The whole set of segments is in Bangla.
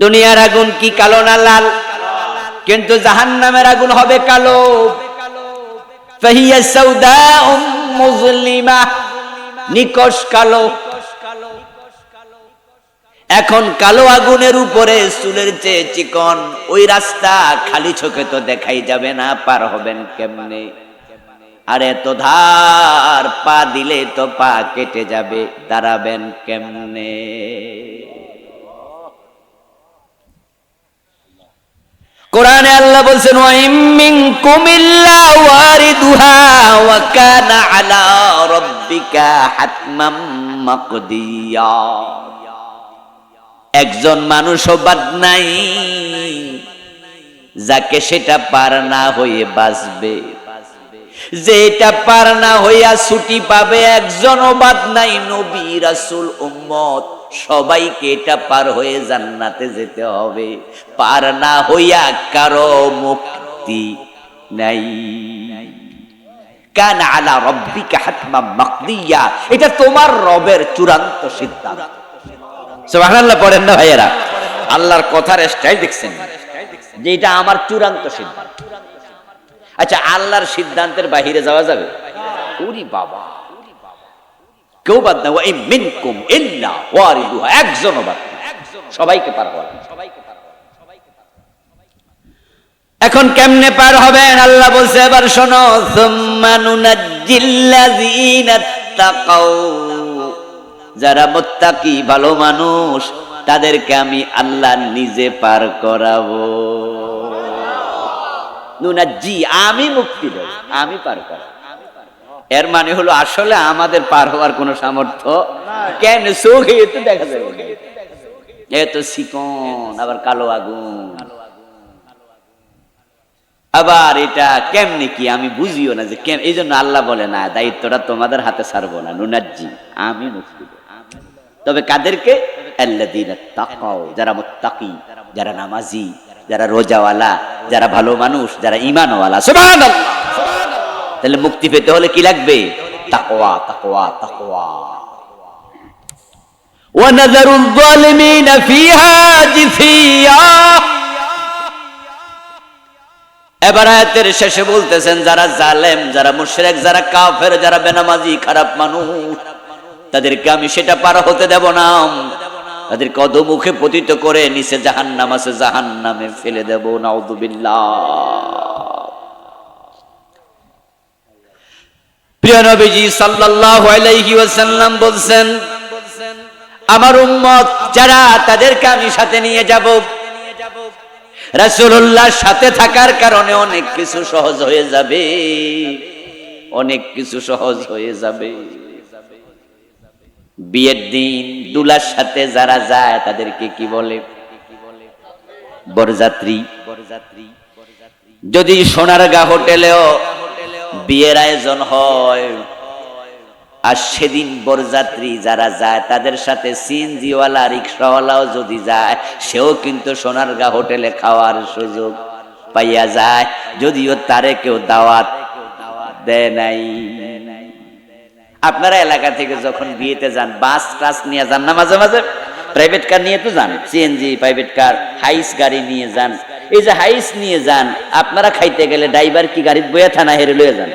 দুনিয়ার আগুন কি কালো না লাল? কিন্তু জাহান্নামের আগুন হবে কালো। ফাহিয়া সাউদাউম মুজলিমা, নিকশ কালো। এখন কালো আগুনের উপরে চুলের চেয়ে চিকন ওই রাস্তা খালি চোখে তো দেখাই যাবে না, পার হবেন কেমনে? আর এত ধার, পা দিলে তো পা কেটে যাবে, দাঁড়াবেন কেমনে? কোরআনে আল্লাহ বলছেন ওয়া ইম মিনকুম ইল্লা ওয়ারিদুহা ওয়া কানা আলা রাব্বিকা হাতমান মাকদিয়া। একজন মানুষও বাদ নাই যাকে সেটা পার না হয়ে বাঁচবে, যেটা পার না হইয়া ছুটি পাবে একজনও বাদ নাই। নবী রাসূল উম্মত সবাইকে এটা পার হয়ে জান্নাতে যেতে হবে, পার না হইয়া কারো মুক্তি নাই। কানা আলা রাব্বিকা হাতমান মাকদিয়া, এটা তোমার রবের চূড়ান্ত সিদ্ধান্ত। সুবহানাল্লাহ পড়েন না ভাইয়েরা? আল্লাহর কথার স্টাইল দেখছেন যে এটা আমার চূড়ান্ত সিদ্ধান্ত। আচ্ছা, আল্লাহর সিদ্ধান্তের বাহিরে যাওয়া যাবে? ওরে বাবা, কেউ বাদ না। ওয়া ইম মিনকুম ইল্লা ওয়ারিদুহা, একজনও বাদ না, সবাইকে পার হওয়া। এখন কেমনে পার হবেন? আল্লাহ বলছে এবার শোনো, সুম্মা নুনাজ্জিল্লাযীনা তাকাউ, যারা মুত্তাকি ভালো মানুষ তাদেরকে আমি আল্লাহ নিজে পার করাবো। নুনাজ্জি, আমি মুক্তি দেব, আমি পার করাবো। এর মানে হলো আসলে আমাদের পার হওয়ার কোনো সামর্থ্য কেন? চোখে তো দেখা যাবে না, এত চিকন, আবার কালো আগুন। আবার এটা কেমনে কি আমি বুঝিও না যে কেন। এই জন্য আল্লাহ বলে না, দায়িত্বটা তোমাদের হাতে ছাড়বো না, নুনাজ্জি, আমি মুক্তি দেব। তবে কাদেরকে? আল্লাযীনা তাকাউ, যারা মুত্তাকি, যারা নামাজি, যারা রোজাওয়ালা, যারা ভালো মানুষ, যারা ঈমানওয়ালা। সুবহানাল্লাহ। তাহলে মুক্তি পেতে হলে কি লাগবে? তাকওয়া, তাকওয়া, তাকওয়া। ওয়া নাযারুল যালিমিনা ফিহা জিসিয়া। এবার আয়াতের শেষে বলতেছেন যারা জালেম, যারা মুশরিক, যারা কাফের, যারা বেনামাজি, খারাপ মানুষ, তাদেরকে আমি সেটা পার হতে দেব না। তাদেরকে অধোমুখে পতিত করে নিচে জাহান্নাম আছে, জাহান্নামে ফেলে দেব। নাউযুবিল্লাহ। প্রিয় নবীজি সাল্লাল্লাহু আলাইহি ওয়াসাল্লাম বলছেন আমার উম্মত যারা, তাদেরকে আমি সাথে নিয়ে যাব। রাসূলুল্লাহর সাথে থাকার কারণে অনেক কিছু সহজ হয়ে যাবে, অনেক কিছু সহজ হয়ে যাবে। বিয়ের দিন দুলার সাথে যারা যায় তাদেরকে কি বলে? বরযাত্রী। যদি সোনারগাঁ হোটেলেও বিয়ের আয়োজন হয় আর সেদিন বরযাত্রী যারা যায় তাদের সাথে সিএনজিওয়ালা, রিক্সাওয়ালাও যদি যায়, সেও কিন্তু সোনারগাঁ হোটেলে খাওয়ার সুযোগ পাইয়া যায়, যদিও তারে কেউ দাওয়াত দেয় নাই। আপনারা এলাকা থেকে যখন বিয়েতে যান, বাস টাস নিয়ে যান না, মাঝে মাঝে প্রাইভেট কার নিয়ে তো যান, সিএনজি, প্রাইভেট কার, হাইস গাড়ি নিয়ে যান। এই যে হাইস নিয়ে যান, আপনারা খাইতে গেলে ড্রাইভার কি গাড়ি বইয়া থানা হেরে লয়ে যান?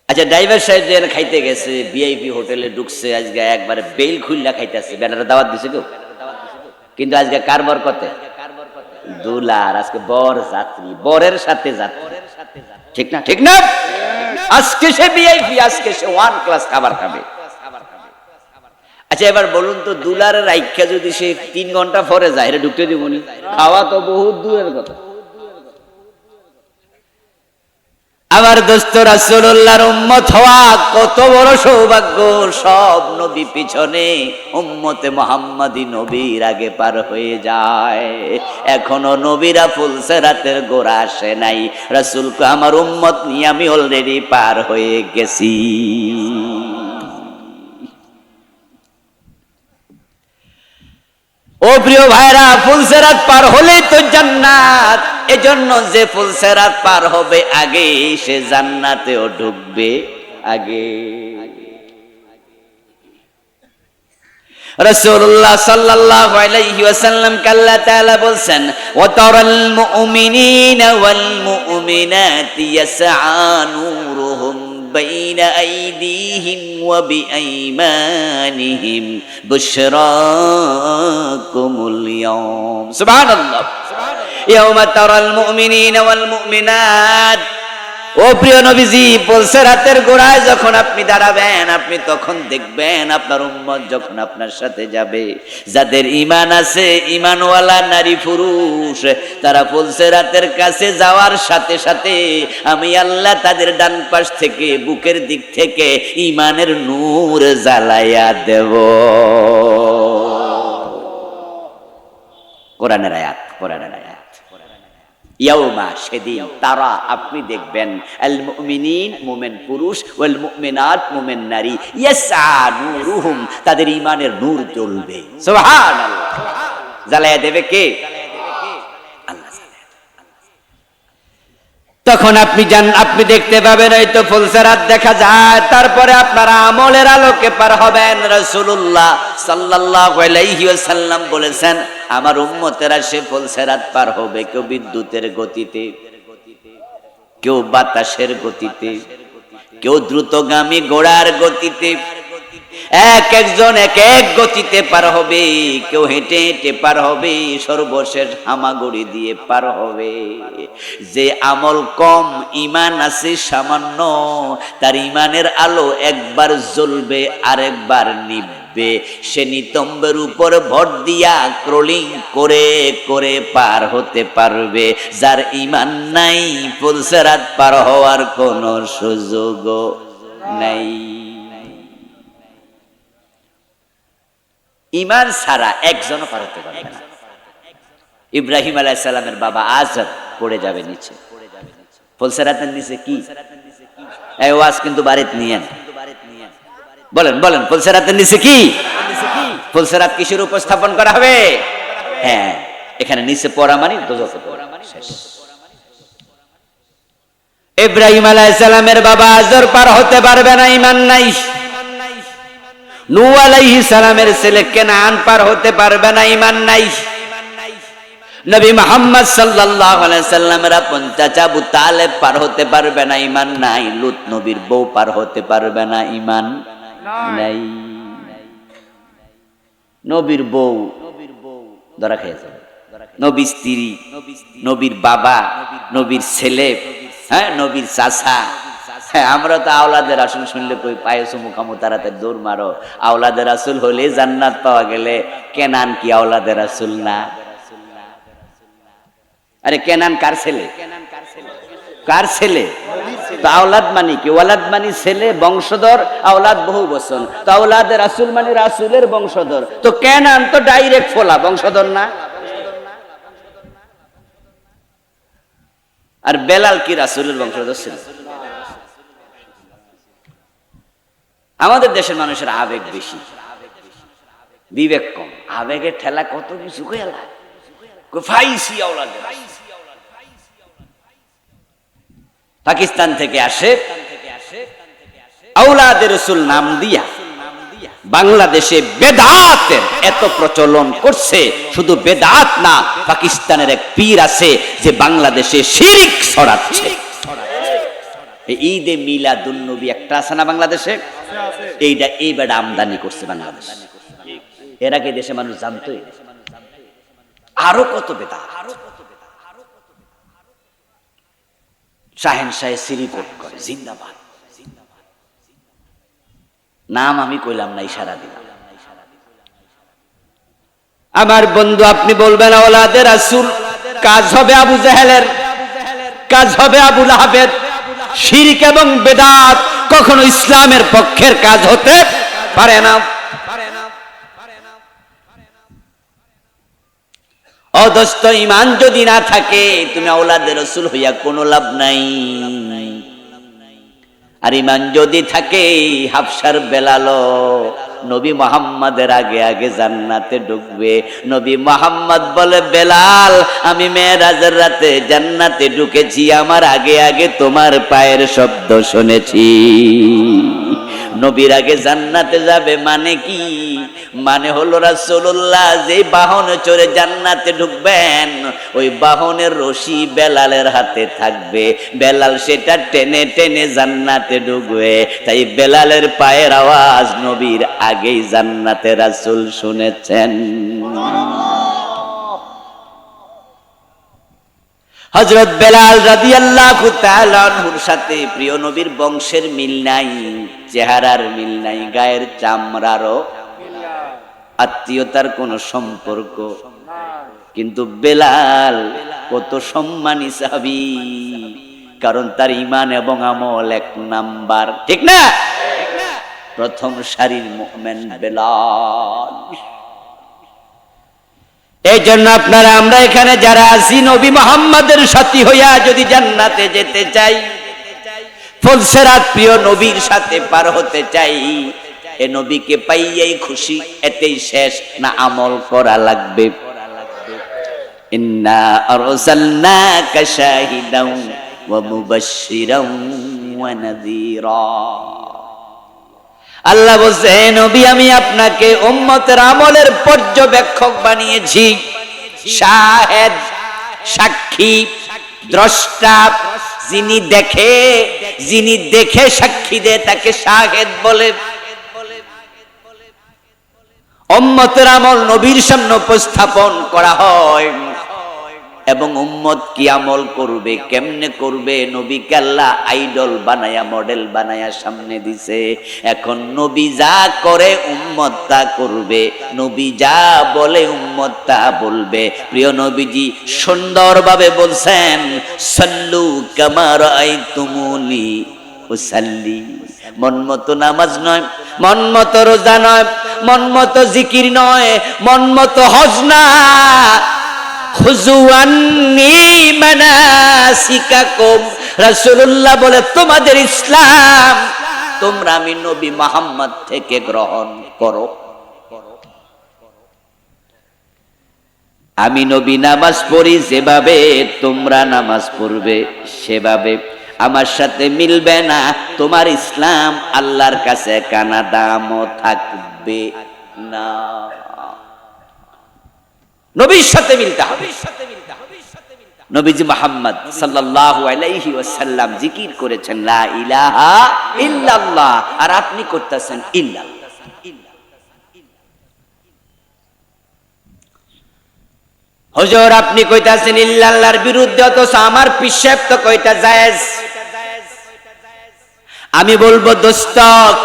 আচ্ছা, ড্রাইভার সাহেব যেন খাইতে গেছে, ভিআইপি হোটেলে ঢুকছে, আজকে একবারে বেল খুললা খাইতেছে, ব্যানারে দাওয়াত দিছে কেউ, কিন্তু আজকে কার বরকতে? দুলার। আজকে বর যাত্রী, বরের সাথে যাত্রী, ঠিক না? ঠিক না? আজকে সে ভিআইপি, আজকে সে ওয়ান ক্লাস খাবার খাবে। আচ্ছা, এবার বলুন তো, দুলারের রাইখা যদি সে 3 ঘন্টা পরে যায়, এটা ঢুকতে দিবনি? খাওয়া তো বহুত দূরের কথা। আমার দোস্ত, রাসূলুল্লাহর উম্মত হওয়া কত বড় সৌভাগ্য। সব নবী পিছনে, উম্মতে মুহাম্মাদি নবীর আগে পার হয়ে যায়। এখনো নবীরা ফুলসিরাতের গোড়া আসে নাই। রাসূলকে আমার উম্মত নিয়ে আমি অলরেডি পার হয়ে গেছি। ও প্রিয় ভাইরা, ফুলসিরাত পার হলেই তো জান্নাত। এজন্য যে ফুলসিরাত পার হবে আগে, সে জান্নাতেও ঢুকবে আগে। রাসূলুল্লাহ সাল্লাল্লাহু আলাইহি ওয়াসাল্লাম আল্লাহ তাআলা বলছেন, ওয়া তারাল মুমিনিনা ওয়াল মুমিনাতি ইয়াসআ নূরুহুম বাইনা আইদিহিম ওয়া বিআইমানিহিম বুশরাকুমুল ইয়াওম। সুবহানাল্লাহ। ইয়াওমা তারাল মুমিনিনা ওয়াল মুমিনাত, ও প্রিয় নবীজি বলছে, রাতের গোড়ায় যখন আপনি দাঁড়াবেন, আপনি তখন দেখবেন আপনার উম্মত যখন আপনার সাথে যাবে, যাদের ঈমান আছে, ঈমানওয়ালা নারী পুরুষ, তারা বলছে রাতের কাছে যাওয়ার সাথে সাথে আমি আল্লাহ তাদের ডান পাশ থেকে, বুকের দিক থেকে ঈমানের নূর জ্বালাইয়া দেব। কোরআনের আয়াত, কোরআনের আয়াত। ইয়াউমা, সেদিন, তারা, আপনি দেখবেন, আল মুমিনিন, মুমিন পুরুষ, ওয়াল মুমিনাত, মুমিন নারী, ইয়াসআ নূরুহুম, তাদের ঈমানের নূর জ্বলবে। সুবহানাল্লাহ। জ্বালায়া দেবে কে? আল্লাহ। তখন আপনি দেখতে পাবেন, এই তো ফুলসেরাত দেখা যায়, তারপরে আপনারা আমলের আলোকে পার হবেন। রাসূলুল্লাহ সাল্লাল্লাহু আলাইহি ওয়াসাল্লাম বলেছেন, আমার উম্মতেরা সে ফুলসেরাত পার হবে কেউ বিদ্যুতের গতিতে, কেউ বাতাসের গতিতে, কেউ দ্রুতগামী ঘোড়ার গতিতে, এক একজন এক এক গতিতে পার হবে, কেউ হেঁটে হেঁটে পার হবে, সর্বশেষ হামাগুড়ি দিয়ে পার হবে। যে আমল কম, ঈমান আছে সামান্য, তার ঈমানের আলো একবার জ্বলবে আরেকবার নিভবে, সে নিতম্বের উপর ভর দিয়া ক্রলিং করে করে পার হতে পারবে। যার ঈমান নাই, ফুলসেরাত পার হওয়ার কোনো সুযোগও নাই। ঈমান ছাড়া একজনও পার হতে পারবে না। ইব্রাহিম আলাইহিস সালামের বাবা আজর পড়ে যাবে নিচে। ফুলসেরাতের নিচে কি? এই ওয়াজ কিন্তু বাড়িতে নিয়েন, বলেন বলেন, ফুলসেরাতের নিচে কি? ফুলসেরাত কিসের উপস্থাপন করা হবে? হ্যাঁ, এখানে নিচে পড়া মানে দোজখে পড়া শেষ। ইব্রাহিম আলাইহিস সালামের বাবা আজর পার হতে পারবে না, ঈমান নাই। নূহ আলাইহিস সালামের ছেলে কেনান পার হতে পারবে না, ঈমান নাই। নবী মুহাম্মদ সাল্লাল্লাহু আলাইহি সাল্লামের আপন চাচা আবু তালেব পার হতে পারবে না, ঈমান নাই। লূত নবীর বউ পার হতে পারবে না, ঈমান নাই। নবীর বউ ধরা খেয়েছে, নবীর স্ত্রী, নবীর বাবা, নবীর ছেলে, হ্যাঁ, নবীর চাচা। হ্যাঁ, আমরা তো আওলাদের রাসূল শুনলে কই পায়ে চুমু খামু, তাড়াতাড়ি দৌড় মারো। আওলাদের রাসূল হলে জান্নাত পাওয়া গেলে কেনান কি আওলাদের রাসূল না? আরে কেনান কার ছেলে? কার ছেলে? তো আওলাদ মানে কি? ওয়ালাদ মানে ছেলে, বংশধর, আওলাদ বহু বচন। তো আওলাদের রাসূল মানে রাসূলের বংশধর। তো কেনান তো ডাইরেক্ট ফোলা, বংশধর না? আর বেলাল কি রাসূলের বংশধর ছিল? আমাদের দেশের মানুষের আবেগ বেশি, বিবেক কম। আবেগের ঠেলা কত কিছু কইলা ফাইসি আওলাদ। পাকিস্তান থেকে আসে আওলাদের রাসূল নাম দিয়া বাংলাদেশে বেদাতের এত প্রচলন করছে। শুধু বেদাত না, পাকিস্তানের এক পীর আছে যে বাংলাদেশে শিরক ছড়াচ্ছে। ঈদে মিলাদুন নবী একটা আছে না বাংলাদেশে, এইবার আমদানি করছে বাংলাদেশ। এর আগে দেশে মানুষ জানতোই। আরো কত বেদাত। শাহেন শাহে সিরিপোর্ট করে জিন্দাবাদ, নাম আমি কইলাম না, ইশারা দিলাম। আমার বন্ধু, আপনি বলবেন আওলাদে রাসূল, কাজ হবে আবু জাহেলের, কাজ হবে আবু লাহাবের। শিরক এবং বেদাত কখনো ইসলামের পক্ষের কাজ হতে পারে না। অদস্ত ঈমান যদি না থাকে, তুমি আওলাদে রাসূল হইয়া কোনো লাভ নাই। আর ঈমান যদি থাকে, হাফসার বেলাল নবী মুহাম্মাদের আগে আগে জান্নাতে ঢুকবে। নবী মুহাম্মদ বলে, বেলাল, আমি মেরাজের রাতে জান্নাতে ঢুকেছি, আমার আগে আগে তোমার পায়ের শব্দ শুনেছি। নবীর আগে জান্নাতে যাবে মানে কি? মানে হলো রাসূলুল্লাহ যে বাহনে চড়ে জান্নাতে ঢুকবেন ওই বাহনের রশি বেলালের হাতে থাকবে, বেলাল সেটা টেনে টেনে জান্নাতে ঢুকবে। তাই বেলালের পায়ের আওয়াজ নবীর আগেই জান্নাতে রাসূল শুনেছেন। হযরত বেলাল রাদিয়াল্লাহু তাআলা আনহুর সাথে প্রিয় নবীর বংশের মিল নাই, চেহারার মিল নাই, গায়ের চামড়ারও আত্মীয়তার কোনো সম্পর্ক, কিন্তু বেলাল কত সম্মানী সাহাবী, কারণ তার ঈমান এবং আমল এক নাম্বার, ঠিক না? প্রথম সারির মুমিন বেলাল। এই জন্য আপনারা আমরা এখানে যারা আছি নবী মুহাম্মাদের সাথী হইয়া যদি জান্নাতে যেতে চাই, ফুলসেরাত প্রিয় নবীর সাথে পার হতে চাই, এ নবীকে পাইয়াই খুশি, এতেই শেষ না আমল করা লাগবে? ইন্না আরসালনাকা শাহিদাও ওয়া মুবাশশিরাও ওয়া নাযীরা। আল্লাহ বলছে, হে নবী আমি আপনাকে উম্মতের আমলের পর্যবেক্ষক বানিয়েছি, শাহেদ সাক্ষী দ্রষ্টা, যিনি দেখে সাক্ষী দেয় তাকে শাহেদ বলে। উম্মতের আমল নবীর সামনে উপস্থাপন করা হয় এবং উম্মত কি আমল করবে, কেমনে করবে, নবীকে আল্লাহ আইডল বানায়া মডেল বানায়া সামনে দিছে। এখন নবী যা করে উম্মত তা করবে, নবী যা বলে উম্মত তা বলবে। প্রিয় নবীজি সুন্দরভাবে বলছেন, সাল্লু কামা রাআইতুমুনি উসাল্লি। মন মতো নামাজ নয়, মন মতো রোজা নয়, মন মতো জিকির নয়, মন মতো হজ না, খুযু আন্নী মানাসিকাকুম। রাসূলুল্লাহ বলে তোমাদের ইসলাম তোমরা আমি নবী মুহাম্মদ থেকে গ্রহণ করো। আমি নবী নামাজ পড়ি যেভাবে তোমরা নামাজ পড়বে সেভাবে। আমার সাথে মিলবে না তোমার ইসলাম, আল্লাহর কাছে কানা দামও থাকবে না। নবীর সাথে মিলতে হবে। নবীজি মুহাম্মদ সাল্লাল্লাহু আলাইহি ওয়াসাল্লাম জিকির করেছেন লা ইলাহা ইল্লাল্লাহ, আর আপনি করতেছেন ইল্লাল্লাহ। হুজুর আপনি কইতাছেন ইল্লাল্লাহর বিরুদ্ধে, অথচ আমার পীর সাহেব তো কইতা জায়েজ। আমি বলবো দোস্ত,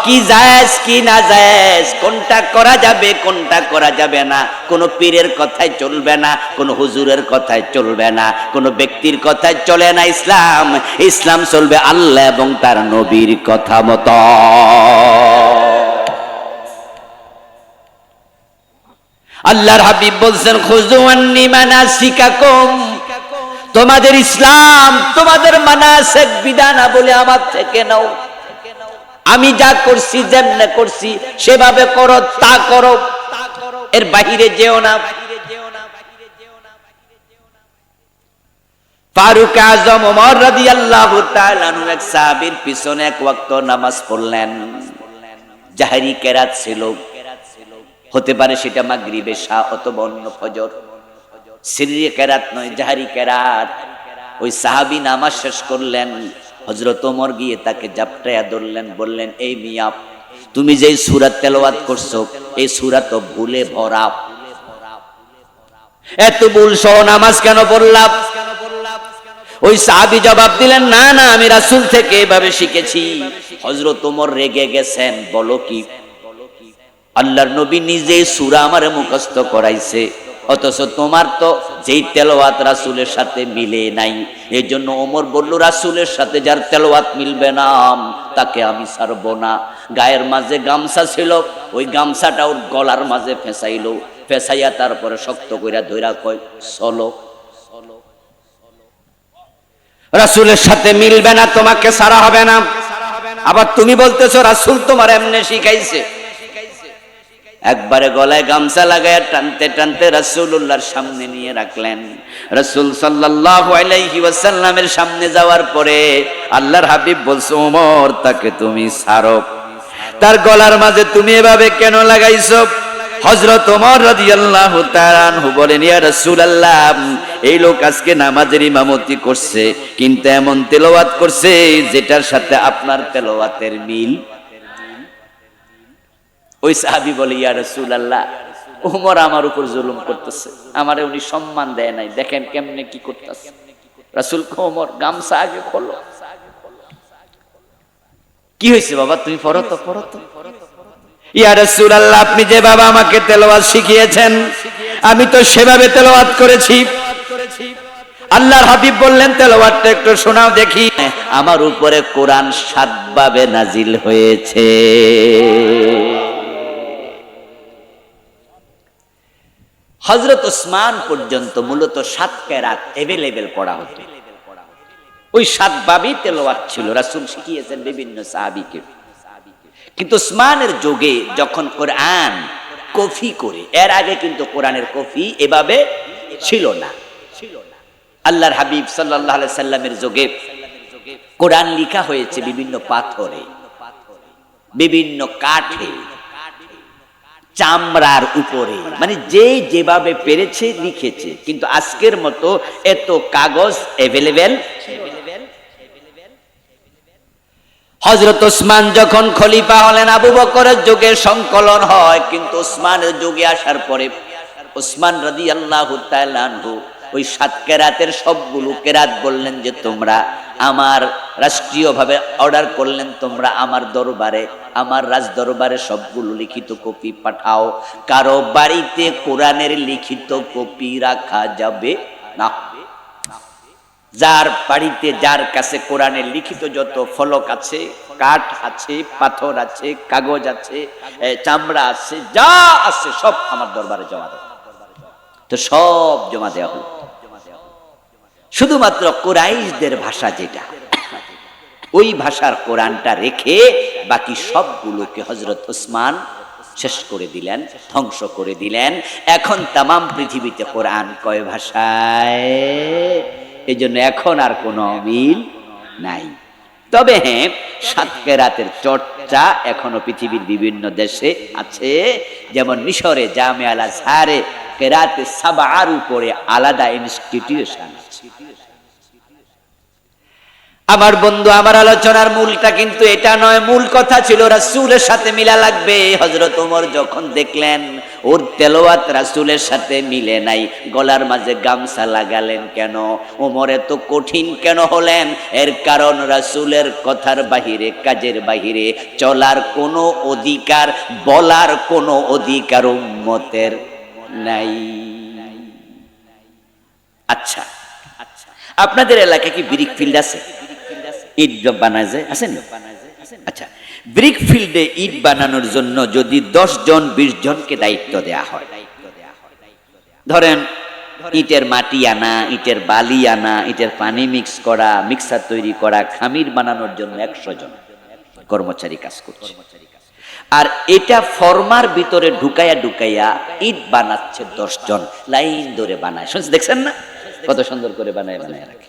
কি জায়েজ কি না জায়েজ, কোনটা করা যাবে কোনটা করা যাবে না, কোন পীরের কথাই চলবে না, কোন হুজুরের কথাই চলবে না, কোন ব্যক্তির কথাই চলে না। ইসলাম চলবে আল্লাহ এবং তার নবীর কথা মতো। আল্লাহর হাবিব বলছেন, খুযু আন্নী মানাসিকাকুম, তোমাদের ইসলাম তোমাদের মানাসিক বিধানাবলী আমার থেকে নাও। আমি যা করছি যেমনে করছি সেভাবে করো, তা করো, এর বাহিরে যেও না। ফারুক আজম ওমর রাদিয়াল্লাহু তাআলা আনহু এক সাহাবীর পিছনে এক ওয়াক্ত নামাজ পড়লেন। জাহরি কেরাত ছিল, হতে পারে সেটা মাগরিবে শাহ অথবা অন্য ফজর। সিররি কেরাত নয়, জাহরি কেরাত। ওই সাহাবী নামাজ শেষ করলেন, হযরত ওমর গিয়ে তাকে জাপটায়া ধরলেন, বললেন, এই মিয়া তুমি যেই সূরা তেলাওয়াত করছো এই সূরা তো ভুলে ভরা, এত ভুল সহ নামাজ কেন পড়লাম? ওই সাহাবী জবাব দিলেন, না না আমি রাসূল থেকে এভাবে শিখেছি। হযরত ওমর রেগে গেছেন, বলো কি? আল্লাহর নবী নিজেই সূরা আমারে মুখস্থ করাইছে, অথচ তোমার তো যেই তেলাওয়াত রাসূলের সাথে মিলে নাই। এই জন্য ওমর বলল, রাসূলের সাথে যার তেলাওয়াত মিলবে না তাকে আমি ছাড়ব না। গায়ের মাঝে গামছা ছিল, ওই গামছাটা ওর গলার মাঝে ফেঁসাইলো, ফেঁসাইয়া তারপরে শক্ত কইরা ধইরা কয়, চলো। রাসূলের সাথে মিলবে না, তোমাকে ছাড়া হবে না। আবার তুমি বলতেছো রাসূল তোমার এমনি শিখাইছে। একবারে গলায় গামছা লাগায় টানতে টানতে রাসূলুল্লাহর সামনে নিয়ে রাখলেন। রাসূল সাল্লাল্লাহু আলাইহি ওয়াসাল্লামের সামনে যাওয়ার পরে আল্লাহর হাবিব বলছে, ওমর তাকে তুমি ছাড়ো। তার গলার মাঝে তুমি এভাবে কেন লাগাইছো? হযরত ওমর রাদিয়াল্লাহু তাআলা আনহু বলেন, ইয়া রাসূলুল্লাহ, এই লোক আজকে নামাজের ইমামতি করছে, কিন্তু এমন তেলাওয়াত করছে যেটার সাথে আপনার তেলাওয়াতের মিল। ওই সাহাবী বলে, ইয়া রাসূলুল্লাহ, ওমর আমার উপর জুলুম করতেছে, আমারে উনি সম্মান দেয় নাই, দেখেন কেমনে কি করতেছে। রাসূল কো, ওমর গামছা আগে খোলো। কি হয়েছে বাবা, তুমি পড়ো তো, পড়ো তো। ইয়া রাসূলুল্লাহ, আপনি যে বাবা আমাকে তেলাওয়াত শিখিয়েছেন, আমি তো সেভাবে তেলাওয়াত করেছি। আল্লাহর হাবিব বললেন, তেলাওয়াতটা একটু শোনাও দেখি। আমার উপরে কোরআন 7 ভাবে নাজিল হয়েছে। হযরত ওসমান পর্যন্ত মূলত 7 কেরাত अवेलेबल পড়া হতো। ওই 7 ভাবেই তেলাওয়াত ছিল, রাসূল শিখিয়েছেন বিভিন্ন সাহাবীকে। কিন্তু ওসমানের যুগে যখন কোরআন কপি করে, এর আগে কিন্তু কোরআনের কপি এভাবে ছিল না। আল্লাহর হাবিব সাল্লাল্লাহু আলাইহি সাল্লামের যুগে কোরআন লেখা হয়েছে বিভিন্ন পাথরে, বিভিন্ন কাঠে, চামড়ার উপরে, মানে যে যেভাবে পেরেছে লিখেছে। কিন্তু আজকের মতো এত কাগজ अवेलेबल। হযরত ওসমান যখন খলিফা হলেন, আবু বকরের যুগে সংকলন হয়, কিন্তু ওসমানের যুগে আসার পরে ওসমান রাদিয়াল্লাহু তাআলা আনহু ওই 7 কেরাতের সবগুলো কেরাত বললেন যে তোমরা আমার রাষ্ট্রীয়ভাবে অর্ডার করলেন, তোমরা আমার দরবারে, আমার রাজ দরবারে সবগুলো লিখিত কপি পাঠাও। কারো বাড়িতে কোরআনের লিখিত কপি রাখা যাবে না। যার বাড়িতে, যার কাছে কোরআনের লিখিত যত ফলক আছে, কাঠ আছে, পাথর আছে, কাগজ আছে, চামড়া আছে, যা আছে সব আমার দরবারে জমা দাও। তো সব জমা দেওয়া হলো। শুধুমাত্র কুরাইশদের ভাষা যেটা, ওই ভাষার কোরআনটা রেখে বাকি সবগুলোকে হযরত ওসমান শেষ করে দিলেন, ধ্বংস করে দিলেন। এখন তামাম পৃথিবীতে কোরআন কয় ভাষায়? এই জন্য এখন আর কোনো মিল নাই। তবে হ্যাঁ, 7 কেরাতের চর্চা এখনো পৃথিবীর বিভিন্ন দেশে আছে। যেমন মিশরে জামিয়া আল আজহারে কেরাতে 7 উপরে আলাদা ইনস্টিটিউশন আছে। আমার বন্ধু, আমার আলোচনার মূলটা কিন্তু এটা নয়। মূল কথা ছিল রাসূলের সাথে মিলা লাগবে। হযরত ওমর যখন দেখলেন ওর তেলাওয়াত রাসূলের সাথে মিলে নাই, গলার মাঝে গামছা লাগালেন কেন? ওমর এত কঠিন কেন হলেন? এর কারণ রাসূলের কথার বাহিরে, কাজের বাহিরে চলার কোনো অধিকার, বলার কোনো অধিকার উম্মতের নাই। আচ্ছা, আপনাদের এলাকায় কি ব্রিক ফিল্ড আছে? ইট বানায় যায়, আছেন? আচ্ছা, ব্রিক ফিল্ডে ইট বানানোর জন্য যদি 10 জন 20 জনকে দায়িত্ব দেয়া হয়, ধরেন ইটের মাটি আনা, ইটের বালি আনা, ইটের পানি মিক্স করা, মিক্সার তৈরি করা, খামির বানানোর জন্য 100 জন কর্মচারী কাজ করছে। আর এটা ফর্মার ভিতরে ঢুকাইয়া ঢুকাইয়া ইট বানাচ্ছে 10 জন, লাইন ধরে বানায়। শুনছেন, দেখছেন না কত সুন্দর করে বানায় বানায় রাখে।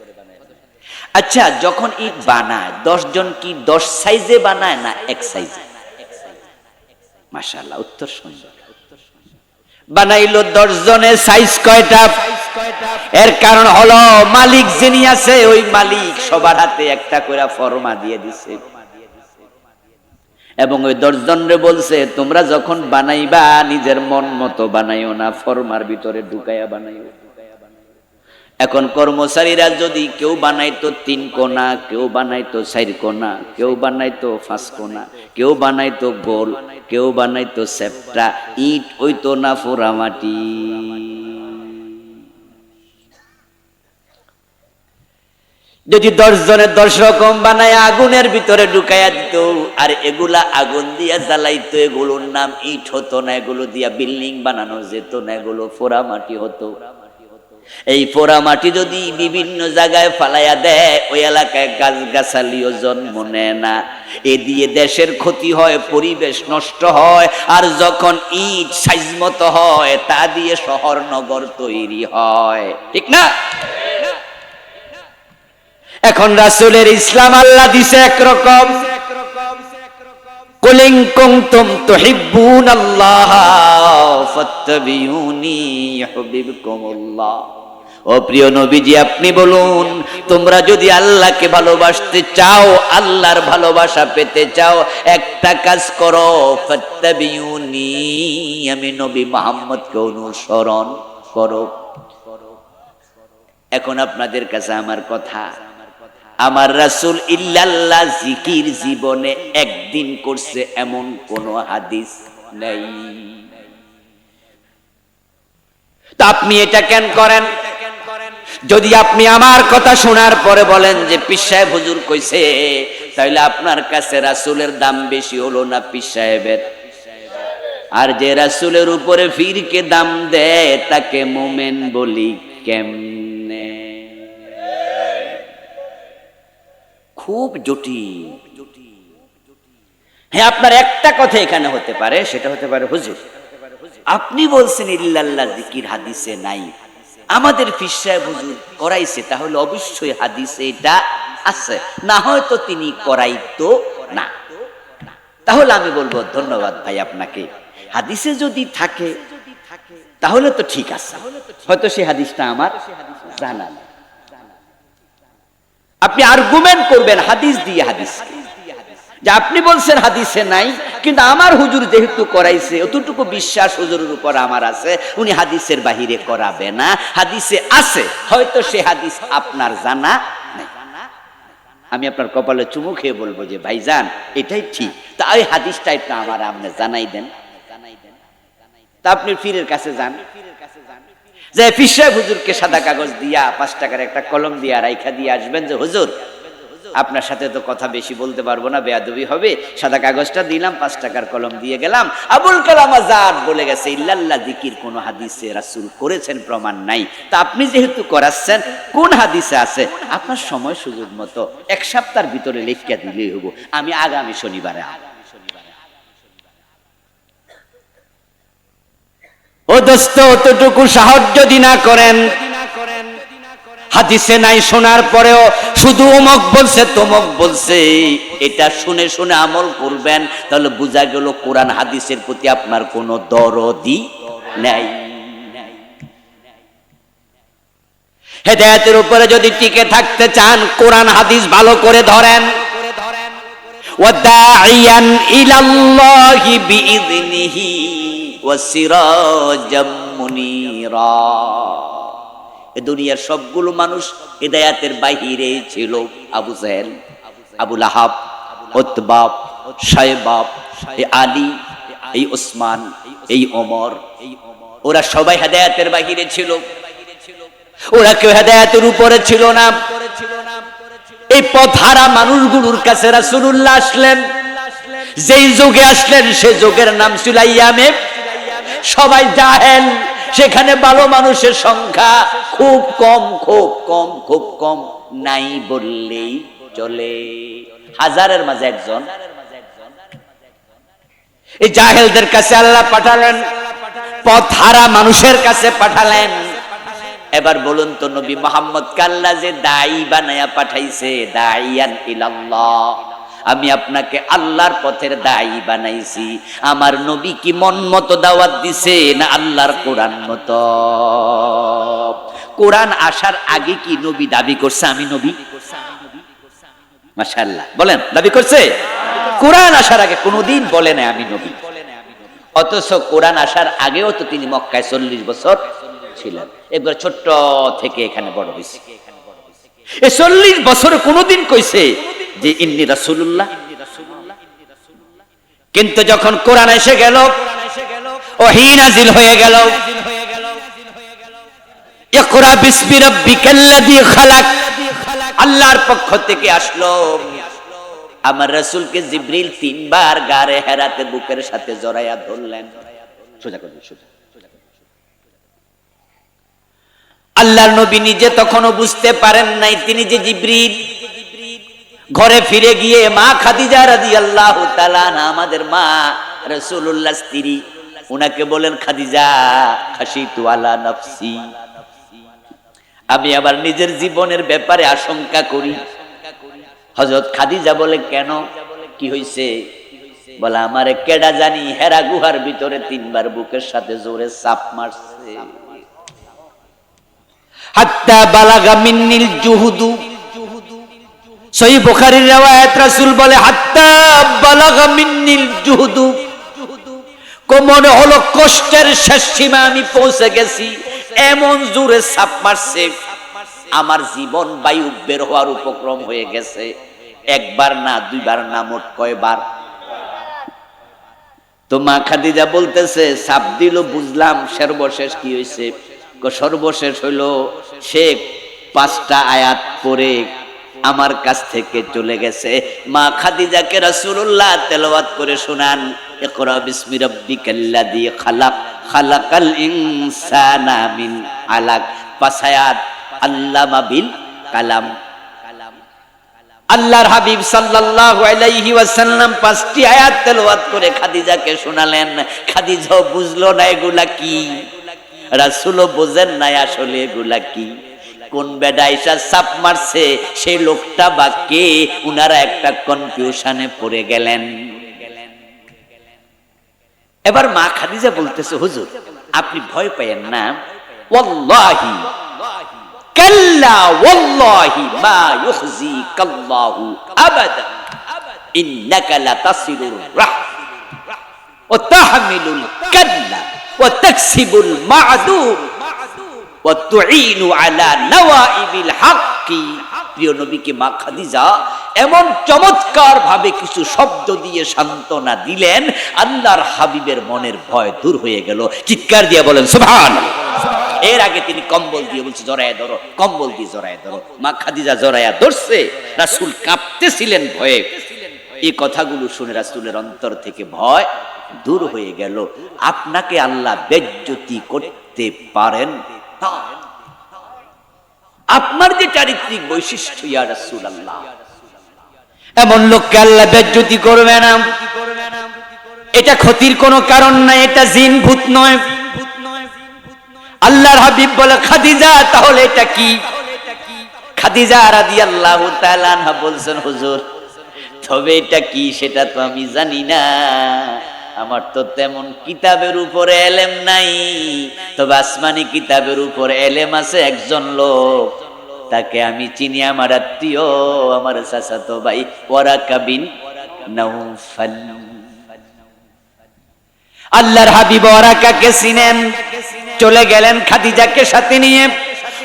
আচ্ছা, যখন ইট বানায় 10 জন কি 10 সাইজে বানায় না এক সাইজে? মাশাআল্লাহ, উত্তর সুন্দর। বানাইলো 10 জনের সাইজ কয়টা? এর কারণ হলো মালিক যিনি আছে, ওই মালিক সবার হাতে একটা করে ফর্মা দিয়ে দিছে এবং ওই 10 জনরে বলছে, তোমরা যখন বানাইবা নিজের মন মতো বানাইও না, ফর্মার ভিতরে ঢুকাইয়া বানাইও। এখন কর্মচারীরা যদি কেউ বানাইতো 3 কোনা, কেউ বানাইতো 4 কোনা, কেউ বানাইতো 5 কোনা, কেউ বানাইতো গোল, কেউ বানাইতো সেপ্টা, ইট হইতো না পোড়া মাটি। যদি 10 জনের 10 রকম বানায় আগুনের ভিতরে ঢুকাইয়া দিত, আর এগুলা আগুন দিয়া জ্বালাইতো, এগুলোর নাম ইট হতো না, এগুলো দিয়া বিল্ডিং বানানো যেত না, এগুলো পোড়া মাটি হতো। এই পোড়া মাটি যদি বিভিন্ন জায়গায় ফালাইয়া দেয়, ওই এলাকায় গাছগাছালিও জন্ম নেয় না। এ দিয়ে দেশের ক্ষতি হয়, পরিবেশ নষ্ট হয়। আর যখন ইট সাইজ মতো হয়, তা দিয়ে শহর নগর তৈরি হয়, ঠিক না? এখন রাসূলের ইসলাম আল্লাহ দিছে একরকম, কুল ইন কুনতুম তুহিব্বুনাল্লাহ ফাত্তাবিউনি ইউহিব্বুকুমুল্লাহ। ও প্রিয় নবীজি, আপনি বলুন, তোমরা যদি আল্লাহকে ভালোবাসতে চাও, আল্লাহর ভালোবাসা পেতে চাও, একটা কাজ করো, ফাত্তাবিউনি, আমি নবী মুহাম্মদকে অনুসরণ করো। এখন আপনাদের কাছে আমার কথা, আমার রাসূল ইল্লাল্লাহ জিকির জীবনে একদিন করছে এমন কোন হাদিস নেই। তা আপনি এটা কেন করেন? যদি আপনি আমার কথা শোনার পরে বলেন যে পীর সাহেব হুজুর কইছে, তাহলে আপনার কাছে রাসূলের দাম বেশি হলো না পীর সাহেবের? আর যে রাসূলের উপরে ফিরকে দাম দেয় তাকে মুমিন বলি কেমনে? খুব জটিল। হ্যাঁ, আপনার একটা কথা এখানে হতে পারে, সেটা হতে পারে, হুজুর আপনি বলছেন ইল্লাল্লাহ জিকির হাদিসে নাই, আমাদের পীর সাহেব হুজুর করাইছে, তাহলে অবশ্যই হাদিসে এটা আছে, না হয়তো তিনি করাইতো না। তাহলে আমি বলবো ধন্যবাদ ভাই আপনাকে, হাদিসে যদি থাকে তাহলে তো ঠিক আছে, হয়তো সেই হাদিসটা আমার জানা নেই। আপনি আর্গুমেন্ট করবেন হাদিস দিয়ে, হাদিস যে আপনি বলছেন হাদিসে নাই, কিন্তু আমার হুজুর যেহেতু করাইছে, অতটুকু বিশ্বাস হুজুরের উপর আমার আছে, উনি হাদিসের বাহিরে করাবে না, হাদিসে আছে, হয়তো সে হাদিস আপনার জানা নাই। আমি আপনার কপালে চুমু খেয়ে বলবো যে ভাইজান এটাই ঠিক, তা ওই হাদিসটা একটু আমার আপনি জানাই দেন। তা আপনি পীরের কাছে যান, যে পীর সাহেব হুজুরকে সাদা কাগজ দিয়া 5 টাকার একটা কলম দিয়া রাইখা দিয়ে আসবেন যে হুজুর আপনার সাথে তো কথা বেশি বলতে পারবো না, বেয়াদবি হবে, সাদা কাগজটা দিলাম, 5 টাকার কলম দিয়ে গেলাম, আবুল কালাম আজাদ বলে গেছে ইল্লাল্লাহ জিকির কোন হাদিসে রাসূল করেছেন প্রমাণ নাই, তা আপনি যেহেতু করাচ্ছেন কোন হাদিসে আছে, আপনার সময় সুযোগ মতো 1 সপ্তাহের ভিতরে লিখিয়া দিলেই হবো, আমি আগামী শনিবারে। ও দোস্ত, অতটুকু সাহায্য যদি না করেন, হাদিসে নাই শোনার পরেও শুধু অমুক বলছে তমুক বলছে এটা শুনে শুনে আমল করবেন, তাহলে বোঝা গেল কোরআন হাদিসের প্রতি আপনার কোনো দরদি নাই। হেদায়েতের উপরে যদি টিকে থাকতে চান, কোরআন হাদিস ভালো করে ধরেন। ওয়াদাইয়ান ইলাল্লাহি বিইযনিহি ওয়াসিরাজাম মুনীরা। এ দুনিয়ার সবগুলো মানুষ হিদায়াতের বাহিরে ছিল। আবু জাহেল, আবু লাহাব, উতবা, শায়বা, এই আলী, এই ওসমান, এই ওমর, ওরা সবাই হিদায়াতের বাহিরে ছিল, ওরা কেউ হিদায়াতের উপরে ছিল না। এই পথহারা মানুষগুলোর কাছে রাসূলুল্লাহ আসলেন, যেই যুগে আসলেন সে যুগের নাম ছিল আইয়ামে, সবাই জাহেল, সেখানে ভালো মানুষের সংখ্যা খুব কম, খুব কম, খুব কম, নাই বললেই চলে, হাজারের মাঝে একজন। এই জাহেলদের কাছে আল্লাহ পাঠালেন, পথহারা মানুষের কাছে পাঠালেন। এবার বলুন তো নবী মুহাম্মদ আল্লাহ যে দাঈ বানায়া পাঠাইছে, দাইয়ান ইলাল্লাহ, আমি আপনাকে আল্লাহর পথের দায়ী বানাইছি, আমার নবী কি মন মতো দাওয়াত দিছে না আল্লাহর কোরআন মতো? কোরআন আসার আগে কি নবী দাবি করছে আমি নবী? মাশাআল্লাহ, বলেন দাবি করছে? কোরআন আসার আগে কোনোদিন বলে না আমি নবী। অথচ কোরআন আসার আগেও তো তিনি মক্কায় 40 বছর ছিলেন, একবার ছোট্ট থেকে এখানে বড় হয়েছে। এই 40 বছরে কোনোদিন কইছে যে ইন্নী রাসূলুল্লাহ? কিন্তু যখন কোরআন এসে গেল, ওহী নাজিল হয়ে গেল, ইকরা বিসমি রাব্বিকাল্লাযী খালাক, আল্লাহর পক্ষ থেকে আসলো। আমার রাসূলকে জিবরিল 3 বার গারে হেরাতে বুকের সাথে জড়াইয়া ধরলেন। সোজা করুন, সোজা। আল্লাহর নবী নিজে তখনও বুঝতে পারেন নাই তিনি যে জিবরিল। ঘরে ফিরে গিয়ে মা খাদিজা রাদিয়াল্লাহু তাআলা আনহা, আমাদের মা রাসূলুল্লাহর স্ত্রী, উনাকে বলেন খাদিজা, খাশিতু আলা নাফসি, আমি আবার নিজের জীবনের ব্যাপারে আশঙ্কা করি। হযরত খাদিজা বলে কেন, কি হইছে? বলে আমারে কেডা জানি হেরা গুহার ভিতরে 3 বার বুকের সাথে জোরে চাপ মারছে। হাত্তা বালাগা মিন্নিল জুহুদু, সহিহ বুখারীর riwayat, রাসূল বলে হাত্তা বালাগা মিন্নিল জুহুদু, মনে হলো কষ্টের শেষ সীমা আমি পৌঁছে গেছি, এমন জোরে চাপ মারছে আমার জীবন বায়ু বের হওয়ার উপক্রম হয়ে গেছে। একবার না, দুইবার না, মোট কয়বার? তো মা খাদিজা বলতেছে চাপ দিল বুঝলাম, সর্বশেষ কি হয়েছে? সর্বশেষ হইল সে 5টা আয়াত পড়ে আমার কাছ থেকে চলে গেছে। মা খাদিজাকে রাসূলুল্লাহ তেলাওয়াত করে শোনান, ইকরা বিসমি রাব্বিকাল্লাযী খালাক, খালাকাল ইনসানা মিন আলাক, 5 আয়াত আল্লামা বিল কালাম। আল্লাহর হাবিব সাল্লাল্লাহু আলাইহি ওয়াসাল্লাম 5টি আয়াত তেলাওয়াত করে খাদিজাকে শোনালেন। খাদিজা বুঝলো না এগুলা কি, রাসূলও বোঝেন নাই আসলে এগুলা কি। কোন বেডা এসা চাপ মারছে, সেই লোকটা বা কে, উনারা একটা কনফিউশনে পড়ে গেলেন। এবার মা খাদিজা বলতেছে হুজুর আপনি ভয় পায়েন না, ওয়াল্লাহি কাল্লা ওয়াল্লাহি মা ইউখজিকাল্লাহু আবাদা ইন্নাকা লাতাসিলুর রাহম ওয়া তাহমিলুল কাল্লা ওয়া তাকসিবুল মা'দুম ওয়া তুঈনু আলা নওয়াইবিল হাক্কি। প্রিয় নবীকে মা খাদিজা এমন চমৎকার ভাবে কিছু শব্দ দিয়ে সান্ত্বনা দিলেন, আল্লাহর হাবিবের মনের ভয় দূর হয়ে গেল। চিৎকার দিয়ে বলেন সুবহানাল্লাহ। এর আগে তিনি কম্বল দিয়ে বলছে জড়ায়া ধরো, কম্বল দিয়ে জড়ায়া ধরো। মা খাদিজা জড়ায়া ধরছে, রাসূল কাঁপতেছিলেন ভয়ে। এই কথাগুলো শুনে রাসূলের অন্তর থেকে ভয় দূর হয়ে গেল। আপনাকে আল্লাহ বেজ্জতি করতে পারেন না। আপনার যে চারিত্রিক বৈশিষ্ট্য ইয়া রাসূলুল্লাহ, এমন লোককে আল্লাহ বেজ্জতি করবে না। এটা ক্ষতির কোনো কারণ নাই, এটা জিন ভূত নয়। আল্লাহর হাবিব বলে খাদিজা তাহলে এটা কি? খাদিজা রাদিয়াল্লাহু তাআলা আনহা বলছেন হুজুর তবে এটা কি সেটা তো আমি জানি না, আমার তো তেমন কিতাবের উপরে এলেম নাই, তবে আসমানি কিতাবের উপরে এলেম আছে একজন লোক, তাকে আমি চিনি, আমার আত্মীয়, আমার চাচাতো ভাই ওয়ারাকা বিন নাউফাল। আল্লাহর হাবিব ওয়ারাকাকে চিনেন, চলে গেলেন খাদিজাকে সাথে নিয়ে।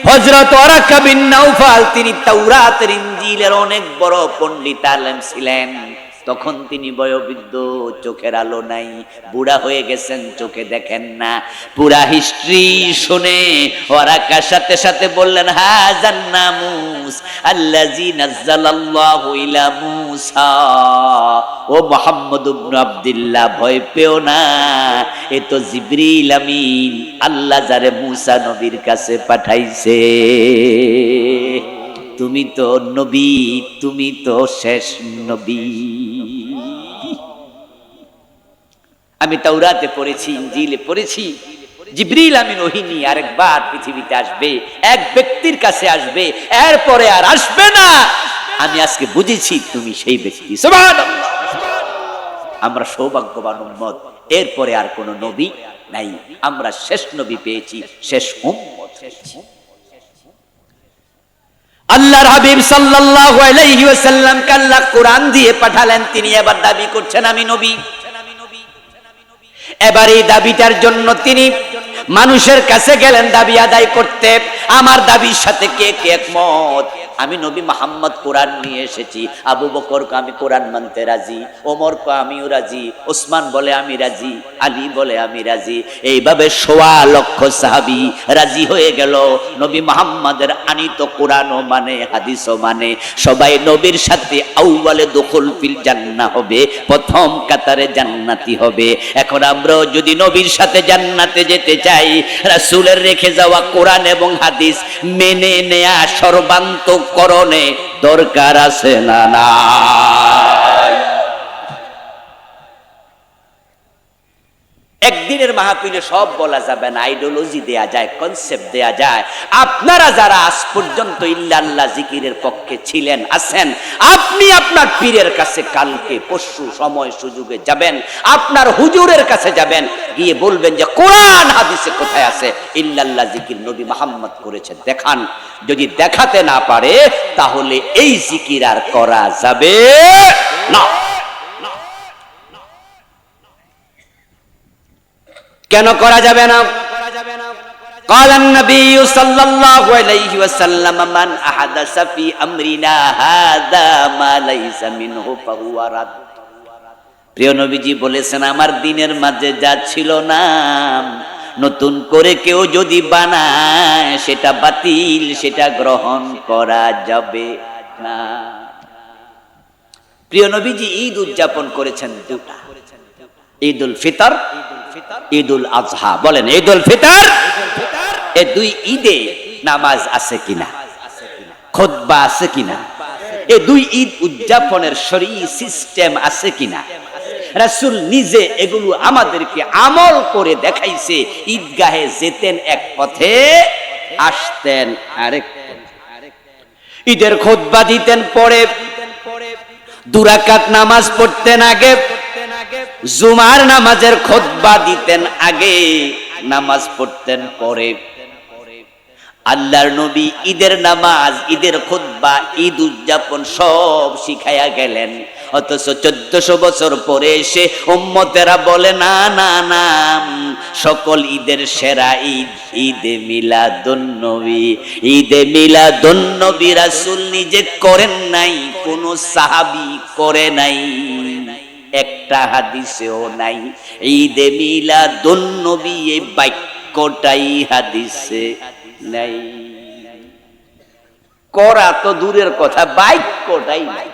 হযরত ওয়ারাকা বিন নাউফাল তিনি তাওরাতের ইনজিলের অনেক বড় পণ্ডিত আলেম ছিলেন। তখন তিনি বয়োবৃদ্ধ, চোখের আলো নাই, বুড়া হয়ে গেছেন, চোখে দেখেন না। পুরা হিস্ট্রি শুনে ওয়ারাকার সাথে সাথে বললেন হাযান নামুস আল্লাযী নাযালাল্লাহু ইলা মূসা, ও মুহাম্মদ ইবনে আব্দুল্লাহ ভয় পেও না, এ তো জিবরিল আমিন, আল্লাহ যারে মূসা নবীর কাছে পাঠাইছে। তুমি তো নবী, তুমি তো শেষ নবী। আমি তাওরাতে পড়েছি, ইনজিলে পড়েছি, জিবরিল আমিন ওহী নিয়ে আরেকবার পৃথিবীতে আসবে, এক ব্যক্তির কাছে আসবে, এরপরে আর আসবে না। আমি আজকে বুঝেছি তুমি সেই ব্যক্তি। সুবহানাল্লাহ। আমরা সৌভাগ্যবান উম্মত, এরপরে আর কোন নবী নাই, আমরা শেষ নবী পেয়েছি, শেষ উম্মত পেয়েছি। আল্লাহর হাবিব সাল্লাল্লাহু আলাইহি ওয়াসাল্লাম কে আল্লাহ কোরআন দিয়ে পাঠালেন, তিনি এবার দাবি করছেন আমি নবী। এবার এই দাবিটার জন্য তিনি মানুষের কাছে গেলেন দাবি আদায় করতে। আমার দাবির সাথে কে কে একমত? আমি নবী মুহাম্মদ কোরআন নিয়ে এসেছি, আবু বকর কে আমি কোরআন মানতে রাজি, ওমর কে আমিও রাজি, ওসমান বলে আমি রাজি, আলী বলে আমি রাজি। এইভাবে 1.25 লক্ষ সাহাবী রাজি হয়ে গেল। নবী মুহাম্মদের আনিত কোরআনও মানে, হাদিসও মানে, সবাই নবীর সাথে আউয়ালে দুখুল ফিল জান্নাহ হবে, প্রথম কাতারে জান্নাতি হবে। এখন আমরাও যদি নবীর সাথে জান্নাতে যেতে চাই, রাসূলের রেখে যাওয়া কোরআন এবং হাদিস মেনে নেয়া সর্বান্তঃকরণে দরকার আছে না নাই? একদিনের মাহফিলে সব বলা যাবে না, আইডিওলজি দেয়া যায়, কনসেপ্ট দেয়া যায়। আপনারা যারা আজ পর্যন্ত ইল্লাল্লাহ জিকিরের পক্ষে ছিলেন আছেন, আপনি আপনার পীরের কাছে কালকে পরশু সময় সুযোগে যাবেন, আপনার হুজুরের কাছে যাবেন, গিয়ে বলবেন যে কোরআন হাদিসে কোথায় আছে ইল্লাল্লাহ জিকির নবী মুহাম্মদ করেছে দেখান। যদি দেখাতে না পারে তাহলে এই জিকির আর করা যাবে না। কেন করা যাবে না? قال النبي صلى الله عليه وسلم من احدث في امرنا هذا ما ليس منه فهو رد। প্রিয় নবীজি বলেছেন, আমার দ্বীনের মাঝে যা ছিল না নতুন করে কেউ যদি বানায় সেটা বাতিল, সেটা গ্রহণ করা যাবে না। প্রিয় নবীজি ঈদ উদযাপন করেছেন দুটা, ঈদুল ফিতর, ঈদুল আজহা। বলেন ঈদুল ফিতর, এই দুই ঈদে নামাজ আছে কিনা, খুতবা আছে কিনা, এই দুই ঈদ উদযাপনের শরঈ সিস্টেম আছে কিনা, রাসূল নিজে এগুলো আমাদেরকে আমল করে দেখাইছে। ঈদগাহে যেতেন এক পথে, আসতেন আরেক পথে। ঈদের খুতবা দিতেন পরে, দুরাকাত নামাজ পড়তেন আগে, জুমার নামাজের খুতবা দিতেন আগে, নামাজ পড়তেন পরে। আল্লাহর নবী ঈদের নামাজ, ঈদের খুতবা, ঈদ উদযাপন সব শিখাইয়া গেলেন। অথচ 1400 বছর পরে এসে উম্মতেরা বলে না না না, সকল ঈদের সেরা ঈদ ঈদে মিলাদুন্নবী। ঈদে মিলাদুন্নবী রাসূল নিজে করেন নাই, কোন সাহাবী করে নাই, একটা হাদিসেও নাই। ঈদে মিলাদুন্নবী এই বাক্যটাই হাদিসে নাই। করা তো দূরের কথা, বাক্যটাই নাই।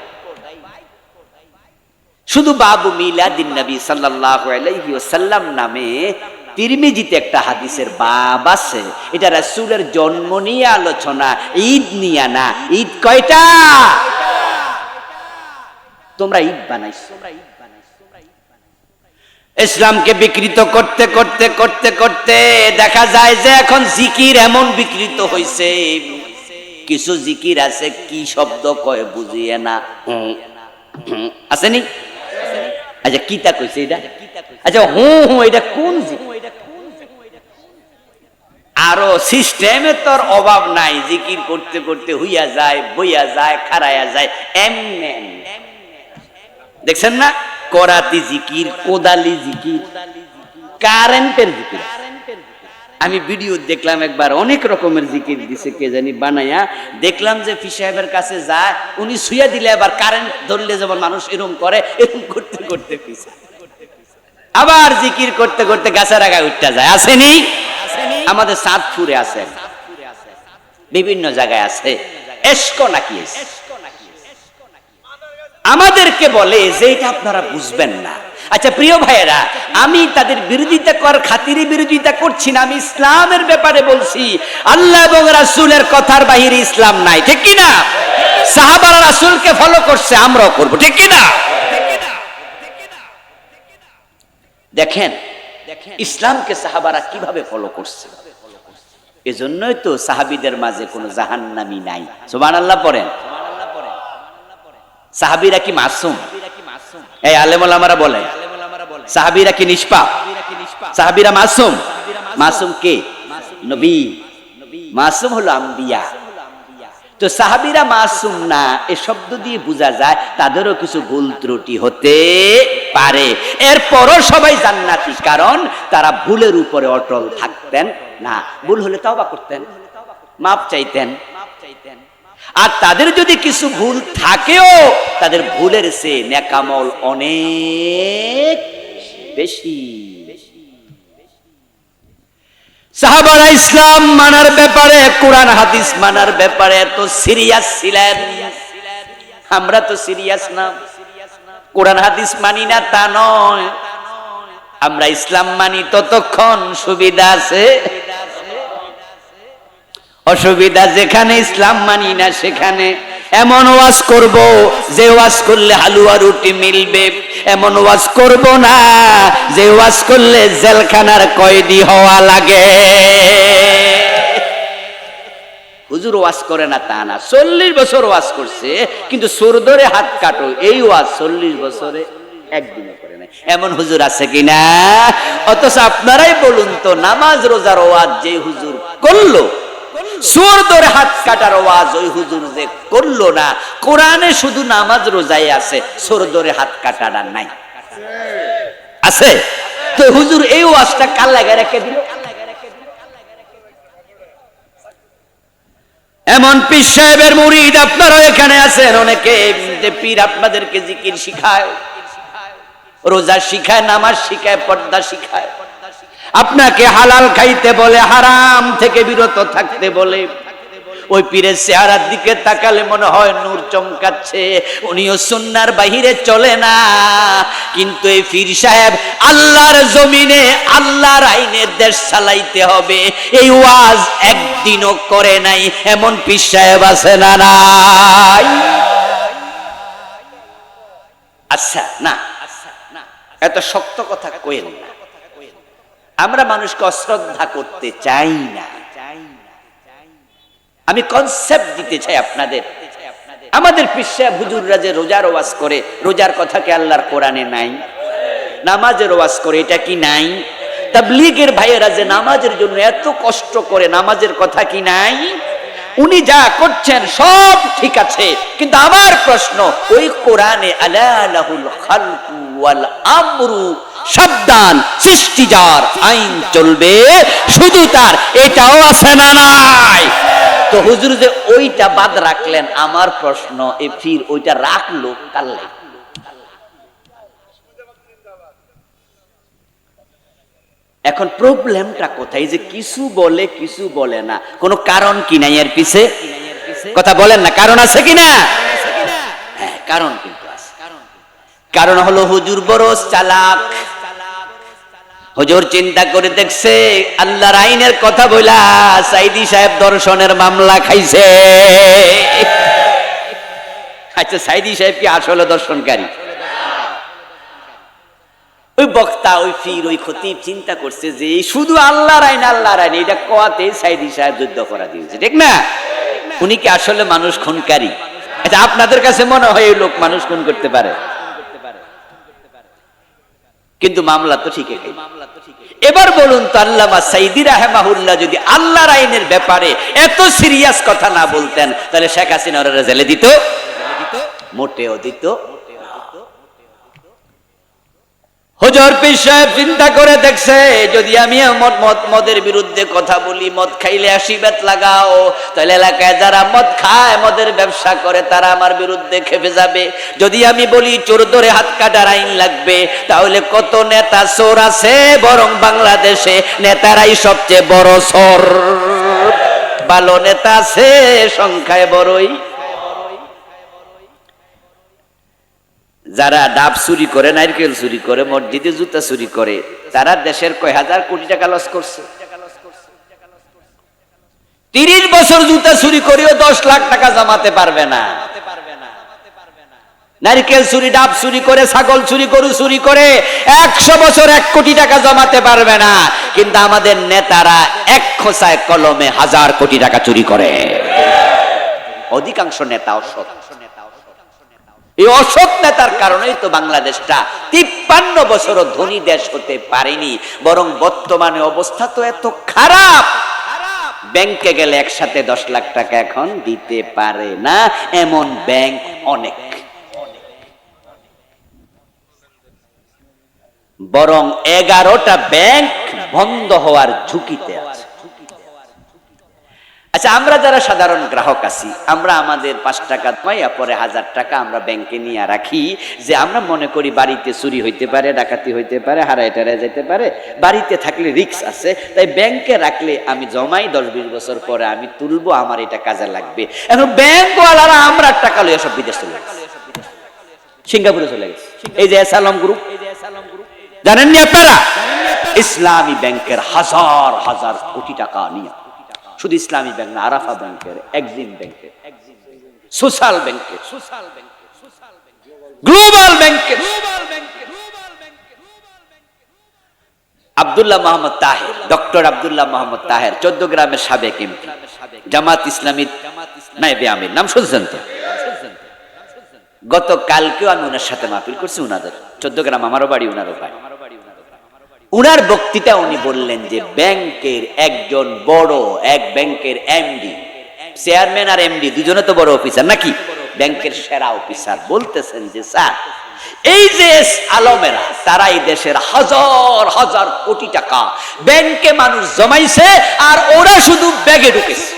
শুধু বাবু মিলাদিন নবী সাল্লাল্লাহু আলাইহি ওয়াসাল্লাম নামে তিরমিজিতে একটা হাদিসের বাব আছে। এটা রাসূলের জন্ম নিয়ে আলোচনা, ঈদ নিয়ে না। ঈদ কয়টা? তোমরা ঈদ বানাইছো। ইসলামকে বিকৃত করতে করতে করতে করতে দেখা যায় যে এখন জিকির এমন বিকৃত হইছে, কিছু জিকির আছে কি শব্দ কয় বুঝিয়ে না, আসেনি? আচ্ছা কিতা কইছে এটা? আচ্ছা হু হু এটা কোন জিকির? আরো সিস্টেমে তোর অভাব নাই, জিকির করতে করতে হইয়া যায়, বইয়া যায়, খাড়ায়া যায়, এমনে দেখছেন না? করাতি জিকির, কোদালি জিকির, কারেন্টের জিকির। আমি ভিডিও দেখলাম একবার, অনেক রকমের জিকির দিছে কে জানি বানায়া। দেখলাম যে পীর সাহেবের কাছে যায়, উনি শুইয়া দিলে আবার কারেন্ট ধরলে যেমন মানুষ এরকম করে, এরকম করতে করতে পিছে আবার জিকির করতে করতে গাছের আগায় উঠতে যায়। আসেনি? আমাদের চাঁদপুরে আছে, বিভিন্ন জায়গায় আছে। এসকো নাকি আমাদেরকে বলে যে এটা আপনারা বুঝবেন না। আচ্ছা প্রিয় ভাইয়েরা, আমি তাদের বিরোধিতা করার খাতিরে বিরোধিতা করছি না, আমি ইসলামের ব্যাপারে বলছি। আল্লাহ এবং রাসূলের কথার বাহিরে ইসলাম নাই, ঠিক কি না? সাহাবারা রাসূলকে ফলো করছে, আমরাও করব, ঠিক কি না? দেখেন ইসলামকে সাহাবারা কিভাবে ফলো করছে। এজন্যই তো সাহাবীদের মাঝে কোনো জাহান্নামী নাই। সুবহানাল্লাহ পড়েন। সাহাবীরা কি মাসুম? এই আলেম ওলামারা বলেন সাহাবীরা কি নিষ্পাপ? সাহাবীরা মাসুম? মাসুম কে? নবী। মাসুম হলো আম্বিয়া। তো সাহাবীরা মাসুম না, এ শব্দ দিয়ে বোঝা যায় তাদেরও কিছু ভুল ত্রুটি হতে পারে। এরপরও সবাই জান্নাতি, কারণ তারা ভুলের উপরে অটল থাকতেন না। ভুল হলে তওবা করতেন, মাপ চাইতেন। আর তাদের যদি কিছু ভুল থাকেও, তাদের ভুলের চেয়ে নেকামল অনেক বেশি। সাহাবারা ইসলাম মানার ব্যাপারে, কোরআন হাদিস মানার ব্যাপারে এত সিরিয়াস ছিলেন। আমরা তো সিরিয়াস না, কোরআন হাদিস মানি না তা নয়, আমরা ইসলাম মানি ততক্ষণ সুবিধা আছে, অসুবিধা যেখানে ইসলাম মানি না সেখানে এমন ওয়াজ করব যে ওয়াজ করলে হালুয়া রুটি মিলবে, এমন ওয়াজ করব না যে ওয়াজ করলে জেলখানার কয়েদি হওয়া লাগে। হুজুর ওয়াজ করে না তা না, 40 বছর ওয়াজ করছে, কিন্তু চোর ধরে হাত কাটো এই ওয়াজ 40 বছরে একদিনও করে নাই। এমন হুজুর আছে কিনা? অথচ আপনারাই বলুন তো, নামাজ রোজার ওয়াজ যে হুজুর করলো, চোর ধরে হাত কাটার ওয়াজ ওই হুজুর যে করলো না। কোরআনে শুধু নামাজ রোজাই আছে, চোর ধরে হাত কাটাটা নাই। আছে তো হুজুর এই ওয়াজটা কাল লাগা রেখে দিল। এমন পীর সাহেবের মুরিদ আপনারা এখানে আছেন অনেকে, যে পীর আপনাদেরকে জিকির শিখায়, রোজা শিখায়, নামাজ শিখায়, পর্দা শিখায়, আপনাকে হালাল খাইতে বলে, হারাম থেকে বিরত থাকতে বলে। ওই পীরের চেহারার দিকে তাকালে মনে হয় নূর চমকাচ্ছে, উনিও সুন্নাহর বাহিরে চলে না। কিন্তু এই পীর সাহেব আল্লাহর জমিনে আল্লাহর আইনে দেশ চালাইতে হবে, এই ওয়াজ একদিনও করে নাই। এমন পীর সাহেব আছে না নাই? আচ্ছা না, এত শক্ত কথা কইেন না। আমরা মানুষকে অশ্রদ্ধা করতে চাই না, আমি কনসেপ্ট দিতে চাই আপনাদের। আমাদের পীর সাহেব হুজুররা যে রোজার ওয়াজ করে, রোজার কথা কি আল্লাহর কোরআনে নাই? নামাজের ওয়াজ করে, এটা কি নাই? তাবলীগের ভাইয়েরা যে নামাজের জন্য এত কষ্ট করে, নামাজের কথা কি নাই? উনি যা করছেন সব ঠিক আছে, কিন্তু আমার প্রশ্ন, ওই কোরআনে আলা লাহুল খালকু ওয়াল আমরু, সাবধান, সৃষ্টি যার, আইন চলবে শুধু তার, এটাও আছে না নাই? তো হুজুর যে ওইটা বাদ রাখলেন, আমার প্রশ্ন, এ ফির ওইটা রাখলো কাল্লাই? এখন প্রবলেমটা কোথায়? যে কিছু বলে কিছু বলে না, কোনো কারণ কি নাই এর পিছে? কথা বলেন না, কারণ আছে কিনা? হ্যাঁ, কারণ কিন্তু আছে। কারণ হলো হুজুর বড় চালাক। হুজুর চিন্তা করে দেখছে, আল্লাহর আইনের কথা বইলা সাইদি সাহেব দর্শনের মামলা খাইছে। আচ্ছা, সাইদি সাহেব কি আসলে দর্শনকারী? ওই বক্তা, ওই পীর, ওই খতিব চিন্তা করছে যে শুধু আল্লাহর আইন, আল্লাহর আইন, এটা কোয়াতে সাইদি সাহেব যুদ্ধ করা দিয়েছে, ঠিক না? উনি কি আসলে মানুষ খুনকারী? আচ্ছা, আপনাদের কাছে মনে হয় এই লোক মানুষ খুন করতে পারে, কিন্তু মামলা তো ঠিক। এবার বলুন তো, আল্লামা সাইদি রাহিমাহুল্লাহ যদি আল্লাহর আইনের ব্যাপারে এত সিরিয়াস কথা না বলতেন, তাহলে শেখ হাসিনা ওরা জেলে দিত? মোটেও দিত। হুজুর পীর সাহেব চিন্তা করে দেখছে, যদি আমি মদের বিরুদ্ধে কথা বলি, মদ খাইলে আসিবাত লাগাও, তাহলে এলাকায় যারা মদ খায়, মদের ব্যবসা করে, তারা আমার বিরুদ্ধে খেপে যাবে। যদি আমি বলি চোর ধরে হাত কাটার আইন লাগবে, তাহলে কত নেতা চোর আছে, বরং বাংলাদেশে নেতারাই সবচেয়ে বড় চোর। ভালো নেতা আছে সংখ্যায় বড়ই। যারা ডাব চুরি করে, নারকেল চুরি করে, মসজিদে জুতা চুরি করে, তারা দেশের কয় হাজার কোটি টাকা লস করছে। 30 বছর জুতা চুরি করেও 10 লাখ টাকা জমাতে পারবে না। নারকেল চুরি, ডাব চুরি করে, ছাগল চুরি, গরু চুরি করে 100 বছর 1 কোটি টাকা জমাতে পারবে না। কিন্তু আমাদের নেতারা এক খোঁচায় কলমে 1000 কোটি টাকা চুরি করে। অধিকাংশ নেতা অসৎ। এই অসৎ নেতার কারণেই তো বাংলাদেশটা 53 বছরও ধনী দেশ হতে পারেনি, বরং বর্তমানে অবস্থা তো এত খারাপ, ব্যাংকে গেলে একসাথে 10 লাখ টাকা এখন দিতে পারে না, এমন ব্যাংক অনেক। বরং 11টা ব্যাংক বন্ধ হওয়ার ঝুঁকিতে আছে। আচ্ছা, আমরা যারা সাধারণ গ্রাহক আছি, আমরা আমাদের 5 টাকা পাইয়া পরে 1000 টাকা আমরা ব্যাংকে নিয়ে রাখি, যে আমরা মনে করি বাড়িতে চুরি হইতে পারে, ডাকাতি হইতে পারে, হারায় টারায় যেতে পারে, বাড়িতে থাকলে রিস্ক আছে, তাই ব্যাংকে রাখলে আমি জমাই 10-20 বছর পরে আমি তুলবো, আমার এটা কাজে লাগবে। এখন ব্যাংকওয়ালারা আমরা টাকা লইয়া সব বিদেশ চলে গেছে, সিঙ্গাপুরে চলে গেছে। এই যে এসালাম গ্রুপ, জানেননি আপনারা? ইসলামী ব্যাংকের হাজার হাজার কোটি টাকা নিয়ে, শুধু ইসলামী ব্যাংক না, আরাফা ব্যাংকের, এক্সিম ব্যাংকের, সোশ্যাল ব্যাংকে, গ্লোবাল ব্যাংকে আব্দুল্লাহ মোহাম্মদ তাহের, ডক্টর আব্দুল্লাহ মোহাম্মদ তাহের 14 গ্রামের সাবেক এমপি, জামাত ইসলামীর নায়েবে আমির, নাম শুনছেন তো? গতকালকেও আমি ওনার সাথে মাহফিল করছি, উনাদের 14 গ্রাম আমারও বাড়ি, উনারও বাড়ি। উনার বক্তৃতা উনি বললেন যে ব্যাংকের একজন বড়, এক ব্যাংকের এমডি, চেয়ারম্যান আর এমডি দুজনে তো বড় অফিসার নাকি, ব্যাংকের সেরা অফিসার, বলতেছেন যে স্যার এই যে আলমেরা তারা এই দেশের হাজার হাজার কোটি টাকা ব্যাংকে মানুষ জমাইছে আর ওরা শুধু ব্যাগে ঢুকেছে।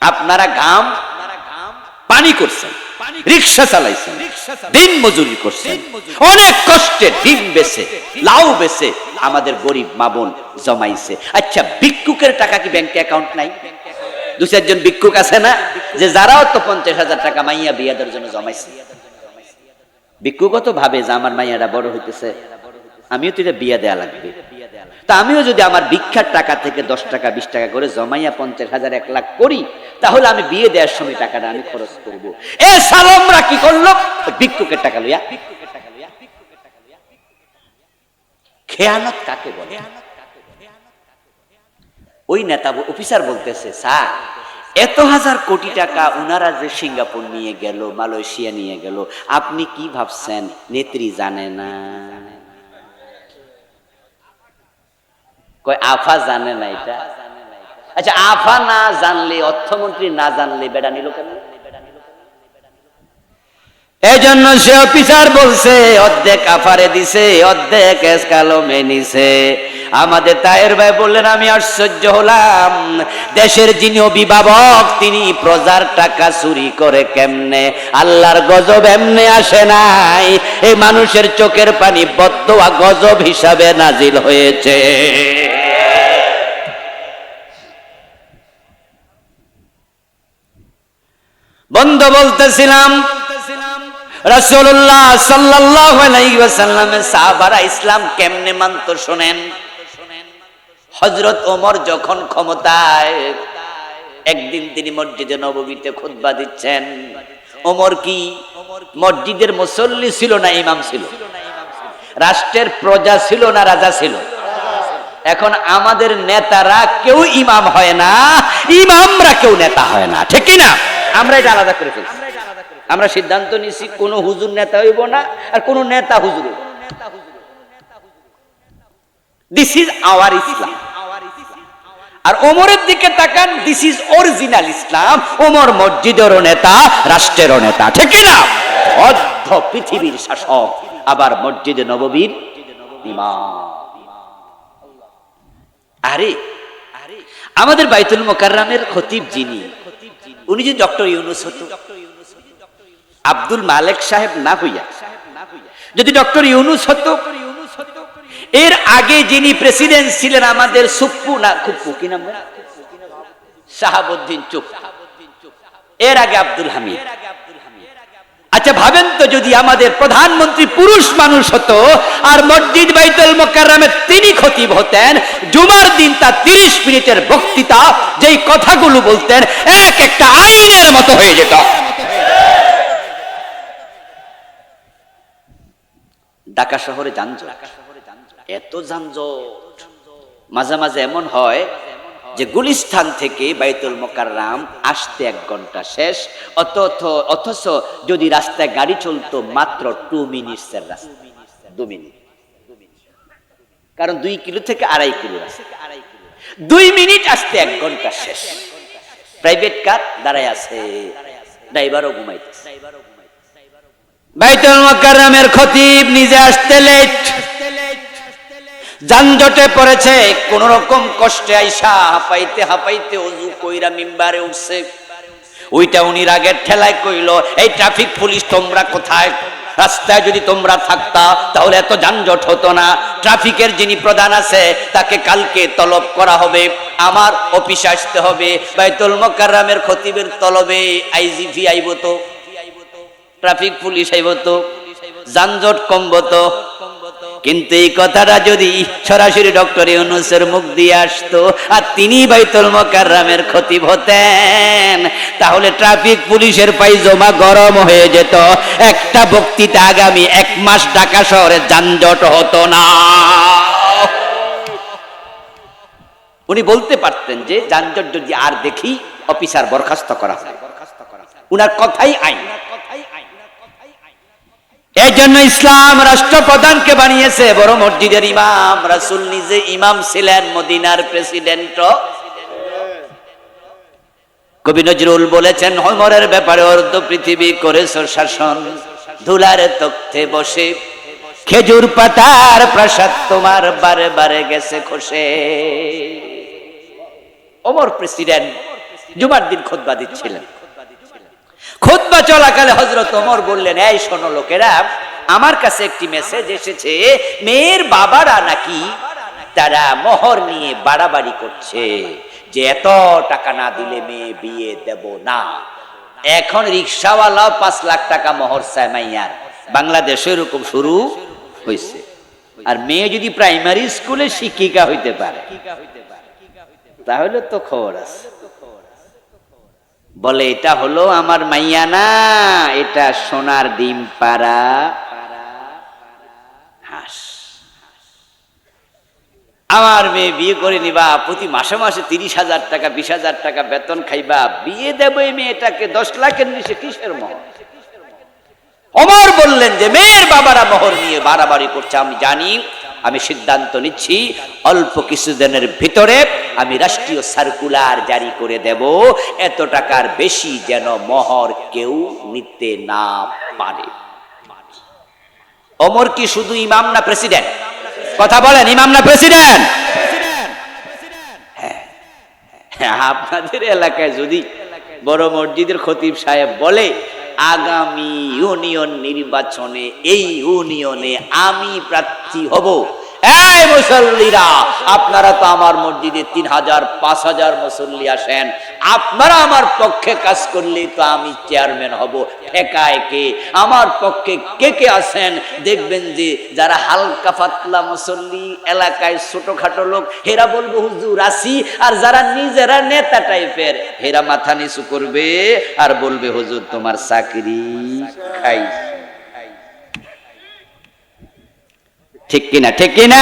আপনারা ঘাম পানি করছেন, রিক্সা চালাইছেন, দিন মজুরি করছেন, অনেক কষ্টে ডিম বেচে লাউ বেচে আমাদের গরিব মা বোন জমাইছে। আচ্ছা, ভিক্ষুকের টাকা কি ব্যাংকে অ্যাকাউন্ট নাই? 2-4 জন ভিক্ষুক আছে না, যে যারাও তো 50,000 টাকা মাইয়া বিয়াদের জন্য জমাইছে। ভিক্ষুকও তো ভাবে যে আমার মাইয়াটা বড় হইতেছে, আমিও তো এটা বিয়া দেয়া লাগবে, তা আমিও যদি আমার ভিক্ষার টাকা থেকে 10 টাকা 20 টাকা করে জমাইয়া 50,000 1 লাখ করি, তাহলে আমি বিয়ে দেওয়ার সময় টাকাটা আমি খরচ করব। এ সালামরা কি করলো? ভিক্ষুকের টাকা লইয়া খেয়ানত কাকে বলে? ওই নেতা অফিসার বলতেছে, স্যার এত হাজার কোটি টাকা উনারা যে সিঙ্গাপুর নিয়ে গেল, মালয়েশিয়া নিয়ে গেল, আপনি কি ভাবছেন নেত্রী জানে না? কয় আফা জানে না এটা। আচ্ছা, আফা না জানলে, অর্থমন্ত্রী না জানলে বেড়া নিল কেন? এই জন্য সে অফিসার বলছে অর্ধেক আফারে দিছে, অর্ধেক এসকালমে নিছে। আমাদের তাহের ভাই বললেন, আমি আশ্চর্য হলাম, দেশের যিনি অভিভাবক তিনি প্রজার টাকা চুরি করে কেমনে? আল্লাহর গজব এমনে আসে নাই, এই মানুষের চোখের পানি বদদোয়া গজব হিসাবে নাজিল হয়েছে। বন্ধ বলতেছিলাম, রাসূলুল্লাহ সাল্লাল্লাহু আলাইহি ওয়াসাল্লামের সাহাবারা ইসলাম কেমনে মানতো শোনেন। হযরত ওমর যখন ক্ষমতায়, একদিন তিনি মসজিদে নববীতে খুতবা দিচ্ছেন। ওমর কি মসজিদের মুসল্লি ছিল না ইমাম ছিল? রাষ্ট্রের প্রজা ছিল না রাজা ছিল? এখন আমাদের নেতারা কেউ ইমাম হয় না, ইমামরা কেউ নেতা হয় না, ঠিক কি না? আমরা এটা আলাদা করে ফেলছি। আমরা সিদ্ধান্ত নিছি কোন হুজুর নেতা হইব না, আর কোন নেতা হুজুর হইব। দিস ইজ আওয়ার ইসলাম। আর ওমরের দিকে তাকান, দিস ইজ অরিজিনাল ইসলাম। ওমর মসজিদেরও নেতা, রাষ্ট্রেরও নেতা, ঠিক না? অর্ধ পৃথিবীর শাসক, আবার মসজিদে নববীর ইমাম। আরে আমাদের বাইতুল মোকাররমের খতিব যিনি, উনি যে ডক্টর ইউনুস হতো, আব্দুল মালেক সাহেব না হইয়া যদি ডক্টর ইউনুস হতো, এর আগে যিনি প্রেসিডেন্ট ছিলেন আমাদের সুপ্পু না খুপ্পু, কি নাম? শাহাবুদ্দিন চুপ, এর আগে আব্দুল হামিদ। আচ্ছা ভাবেন তো, যদি আমাদের প্রধানমন্ত্রী পুরুষ মানুষ হতো আর মসজিদ বাইতুল মোকাররমে তিনি খতিব হতেন, জুমার দিন তার 30 মিনিটের বক্তৃতা, যেই কথাগুলো বলতেন এক একটা আইনের মতো হয়ে যেত। ঢাকা শহরে যানজট, এত যানজট, মাঝে মাঝে এমন হয় যে গুলিস্তান থেকে বাইতুল মোকাররম আসতে 1 ঘন্টা শেষ, অথচ যদি রাস্তায় গাড়ি চলতো মাত্র 2 মিনিটের রাস্তা, 2 মিনিট। কারণ 2 কিলো থেকে 2.5 কিলো রাস্তা, 2 মিনিট আসতে 1 ঘন্টা শেষ। প্রাইভেট কার দাঁড়ায় আছে, ড্রাইভারও ঘুমাইতেছে। বাইতুল মোকাররমের খতিব নিজে আসতে লেট, যানজটে পড়েছে, কোন রকম কষ্টে আইসা হাঁপাইতে হাঁপাইতে ওযু কইরা মিম্বারে উঠছে। ওইটা উনি রাগের ঠেলায় কইল, এই ট্রাফিক পুলিশ তোমরা কোথায়? রাস্তায় যদি তোমরা থাকতা তাহলে এত যানজট হতো না। ট্রাফিকের যিনি প্রধান আছে তাকে কালকে তলব করা হবে, আমার অফিসে আসতে হবে। বাইতুল মোকাররমের খতিবের তলবে আইজিপি আইব তো, ট্রাফিক পুলিশ আইব তো, যানজট কমব তো। কিন্তু এই কথাটা যদি সরাসরি ডক্টর ইউনূসের মুখ দিয়ে আসতো আর তিনি বাইতুল মুকাররমের খতিব হতেন, তাহলে ট্রাফিক পুলিশের পায়জামা গরম হয়ে যেত। একটা বক্তৃতা আগামী 1 মাস ঢাকা শহরে যানজট হতো না। উনি বলতে পারতেন যে যানজট যদি আর দেখি অফিসার বরখাস্ত করা হয়। উনার কথাই আইন। এই জন্য ইসলাম রাষ্ট্রপ্রধানকে বানিয়েছে বড় মসজিদের ইমাম। রাসূল নিজে ইমাম ছিলেন, মদিনার প্রেসিডেন্ট। কবি নজরুল বলেছেন, ওমরের ব্যাপারে অর্ধ পৃথিবী করেছো শাসন, ধুলার তখ্তে বসে খেজুর পাতার প্রাসাদ তোমার বারে বারে গেছে খসে। ওমর প্রেসিডেন্ট, জুমার দিন খুতবা দিচ্ছিলেন। খুতবা চলাকালে হযরত ওমর বললেন, এই শোনো লোকেরা, আমার কাছে একটি মেসেজ এসেছে, মেয়ের বাবারা নাকি তারা মোহর নিয়ে বাড়াবাড়ি করছে, যে এত টাকা না দিলে মেয়ে বিয়ে দেব না। এখন রিকশাওয়ালা 5 লাখ টাকা মোহর চায় মাইয়ার। বাংলাদেশে এরকম শুরু হয়েছে। আর মেয়ে যদি প্রাইমারি স্কুলে শিক্ষিকা হইতে পারে তাহলে তো খবর আছে। বলে, এটা হলো আমার মাইয়া না, এটা সোনার ডিম পাড়া হাঁস। আমার মেয়ে বিয়ে করে নিবা, প্রতি মাসে মাসে 30,000 টাকা 20,000 টাকা বেতন খাইবা, বিয়ে দেব এই মেয়েটাকে 10 লাখের নিচে কিসের মোহর? ওমর বললেন যে মেয়ের বাবারা মোহর নিয়ে বাড়াবাড়ি করছে, আমি জানি, আমি সিদ্ধান্ত নিচ্ছি অল্প কিছুদিনের ভিতরে আমি রাষ্ট্রীয় সার্কুলার জারি করে দেব, এত টাকার বেশি যেন মোহর কেউ নিতে না পারে। ওমর কি শুধু ইমাম না প্রেসিডেন্ট? কথা বলেন, ইমাম না প্রেসিডেন্ট? হ্যাঁ, আপনাদের এলাকায় যদি বড় মসজিদের খতিব সাহেব বলে, আগামী ইউনিয়ন নির্বাচনে এই ইউনিয়নে আমি প্রার্থী হব, এই মুসল্লিরা, আপনারা তো আমার মসজিদে 3000 5000 মুসল্লি আসেন, আপনারা আমার পক্ষে কাজ করলেই তো আমি চেয়ারম্যান হব। ঠেকায় কে? আমার পক্ষে কে কে আছেন? দেখবেন যে যারা হালকা পাতলা মুসল্লি, এলাকায় ছোটখাটো লোক, হেরা বলবো হুজুর আসি, আর যারা নিজেরা নেতা টাইপের, হেরা মাথা নিচু করবে আর বলবে হুজুর তোমার চাকরি খাই। ঠিক কিনা? ঠিক কিনা?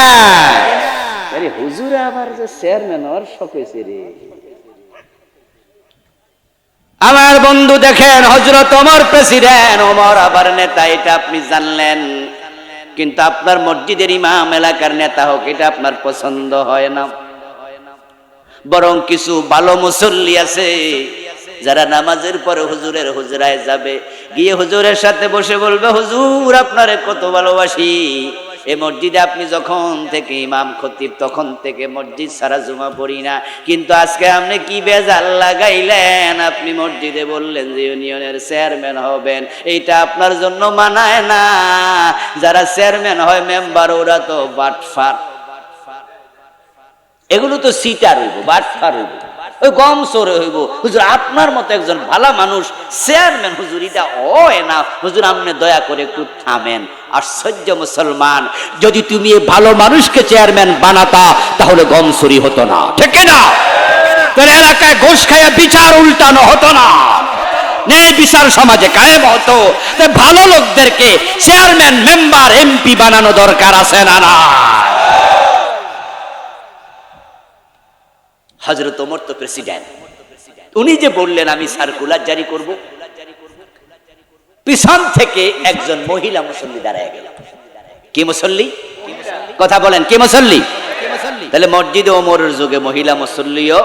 আরে হুজুর আবার যে চেয়ারম্যান হওয়ার শখ হয়েছে রে। আমার বন্ধু দেখেন, হযরত ওমর প্রেসিডেন্ট, ওমর আবার নেতা, এটা আপনি জানলেন, কিন্তু আপনার মসজিদের ইমাম এলাকার নেতা হোক, এটা আপনার পছন্দ হয় না। বরং কিছু ভালো মুসল্লি আছে যারা নামাজের পরে হুজুরের হুজরায় যাবে, গিয়ে হুজুরের সাথে বসে বলবে, হুজুর আপনারে কত ভালোবাসি, এই মসজিদে আপনি যখন থেকে ইমাম খতিব তখন থেকে মসজিদ সারা জুমা পড়ি না, কিন্তু আজকে আপনি কি বেজাল লাগাইলেন, আপনি মসজিদে বললেন যে ইউনিয়নের চেয়ারম্যান হবেন, এইটা আপনার জন্য মানায় না। যারা চেয়ারম্যান হয় মেম্বার, ওরা তো বাটফার, এগুলো তো সিটার হইব, বাটফার হইব, ওই গম সরে হইব। হুজুর আপনার মতো একজন ভালো মানুষ চেয়ারম্যান, হুজুর এটা হয় না, হুজুর আপনি দয়া করে একটু থামেন। আশ্চর্য মুসলমান, যদি তুমি এই ভালো মানুষকে চেয়ারম্যান বানাতা তাহলে গম চুরি হতো না, ঠিক না? তোর এলাকায় ঘুষ খাইয়া বিচার উল্টানো হতো না, ন্যায় বিচার সমাজে কায়েম হতো। ভালো লোকদেরকে চেয়ারম্যান, মেম্বার, এমপি বানানো দরকার আছে না? না। হযরত ওমর তো প্রেসিডেন্ট, উনি যে বললেন আমি সার্কুলার জারি করব, পিছন থেকে একজন মহিলা মুসল্লি দাঁড়ায় গেল। কি মুসল্লি? কথা বলেন, কি মুসল্লি? তাহলে মসজিদে ওমরের যুগে মহিলা মুসল্লিও,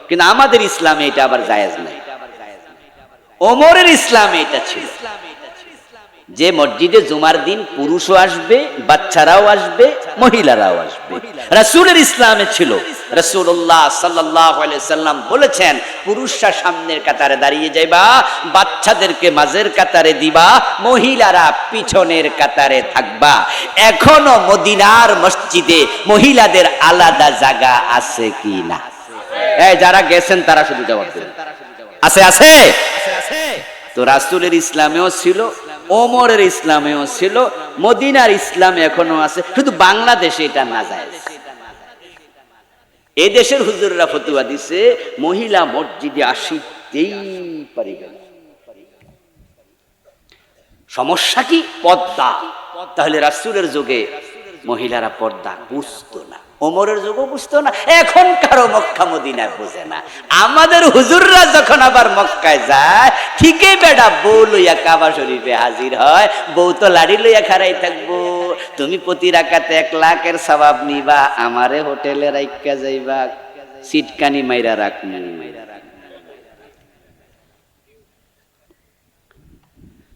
কিন্তু আমাদের ইসলামে এটা আবার জায়েজ নাই। ওমরের ইসলামে এটা ছিল যে মসজিদে জুমার দিন পুরুষও আসবে, বাচ্চারাও আসবে, মহিলারাও আসবে। রাসূলের ইসলামে ছিল, রাসূলুল্লাহ সাল্লাল্লাহু আলাইহি সাল্লাম বলেছেন, পুরুষরা সামনের কাতারে দাঁড়িয়ে যাইবা, বাচ্চাদেরকে মাঝের কাতারে দিবা, মহিলারা পিছনের কাতারে থাকবা। এখনো মদিনার মসজিদে মহিলাদের আলাদা জায়গা আছে কি না? এই যারা গেছেন তারা শুধু জবাব দেন। আছে? আছে। তো রাসূলের ইসলামেও ছিল, ওমরের ইসলামেও ছিল, মদিনার ইসলামে এখনো আছে, শুধু বাংলাদেশে এটা নাজায়েজ। এই দেশের হুজুররা ফতোয়া দিছে মহিলা মসজিদে আসিতেই পারিবে না। সমস্যা কি? পর্দা। তাহলে রাসূলের যুগে মহিলারা পর্দা বুঝতো না, ওমরের যুগও বুঝতো না, এখন কারো মক্কা মদিনায় বোঝে না। আমাদের হুজুররা যখন আবার মক্কায় যায়, ঠিকই বেটা বউ লইয়া কাবা শরীফে হাজির হয়। বউ তো লাড়ি লইয়া খাড়াই থাকবো, তুমি প্রতি রাকাতে 1 লাখের সওয়াব নিবা, আমারে হোটেলে রাইখা যাইবা, সিটকানি মাইরা রাখমু।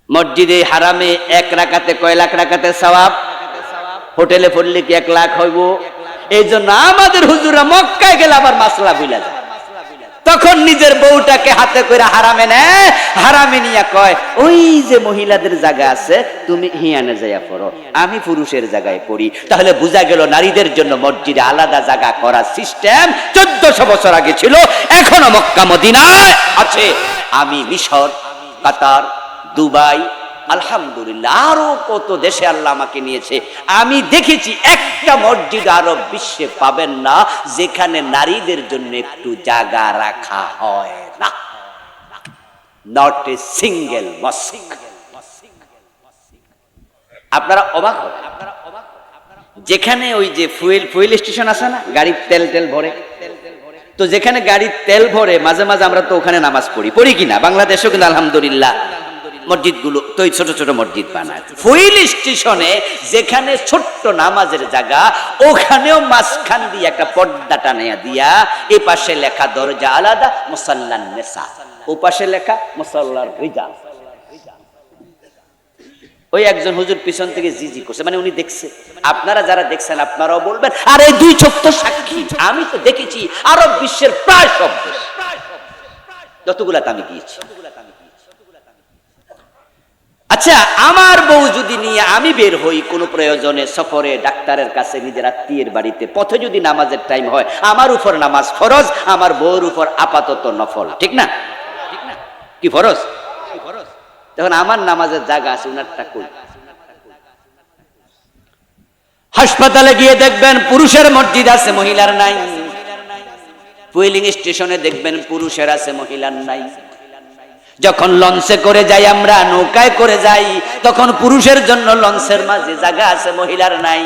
মসজিদে হারামে 1 রাকাতে কয় লাখ রাকাতে সওয়াব, হোটেলে পড়লে কি 1 লাখ হইব? এই জন্য আমাদের হুজুরা মক্কায় গেলে আবার মাসলা ভুলা যায়, তখন নিজের বউটাকে হাতে করে হারামে নেয়, হারামে নিয়ে কয় ওই যে মহিলাদের জায়গা আছে তুমি হিয়ানে যাইয়া পড়ো, আমি পুরুষের জায়গায় পড়ি। তাহলে বোঝা গেল নারীদের জন্য মসজিদে আলাদা জায়গা করার সিস্টেম 1400 বছর আগে ছিল, এখনো মক্কা মদিনায় আছে। আমি মিশর, কাতার, দুবাই, আলহামদুলিল্লাহ আরো কত দেশে আল্লাহ আমাকে নিয়েছে, আমি দেখেছি একটা মসজিদ আরব বিশ্বে পাবেন না যেখানে নারীদের জন্য একটু জায়গা রাখা হয় না। নট এ সিঙ্গেল মসজিদ। আপনারা অবাক হবেন, যেখানে ওই যে ফুয়েল স্টেশন আছে না, গাড়ির তেল ভরে, তো যেখানে গাড়ির তেল ভরে মাঝে মাঝে আমরা তো ওখানে নামাজ পড়ি কিনা? বাংলাদেশেও কিন্তু আলহামদুলিল্লাহ মসজিদগুলো তো ছোট ছোট মসজিদ বানায়। ফুয়েল স্টেশনে যেখানে ছোট্ট নামাজের জায়গা, ওখানেও মাঝখান দিয়ে একটা পর্দা টানিয়া দিয়া, এ পাশে লেখা দরজা আলাদা মুসাল্লান নেসা, ও পাশে লেখা মুসাল্লার রিজাল। ওই একজন হুজুর পিছন থেকে জিজি করছে, মানে উনি দেখছে। আপনারা যারা দেখছেন আপনারাও বলবেন, আর এই 2 চোখ তো সাক্ষী, আমি তো দেখেছি আরব বিশ্বের প্রায় সব দেশ, যতগুলাতে আমি গিয়েছি। আচ্ছা, আমার বউ যদি নিয়ে আমি বের হই কোনো প্রয়োজনে, সফরে, ডাক্তারের কাছে, নিজের আত্মীয়ের বাড়িতে, পথে যদি নামাজের টাইম হয়, আমার উপর নামাজ ফরজ, আমার বউর উপর আপাতত নফল, ঠিক না? কি ফরজ? তখন আমার নামাজের জায়গা আছে, উনারটা কই? হাসপাতালে গিয়ে দেখবেন পুরুষের মসজিদ আছে, মহিলার নাই। ফুয়েলিং স্টেশনে দেখবেন পুরুষের আছে, মহিলার নাই। যখন লঞ্চে করে যাই আমরা, নৌকায় করে যাই, তখন পুরুষের জন্য লঞ্চের মাঝে জায়গা আছে, মহিলার নাই।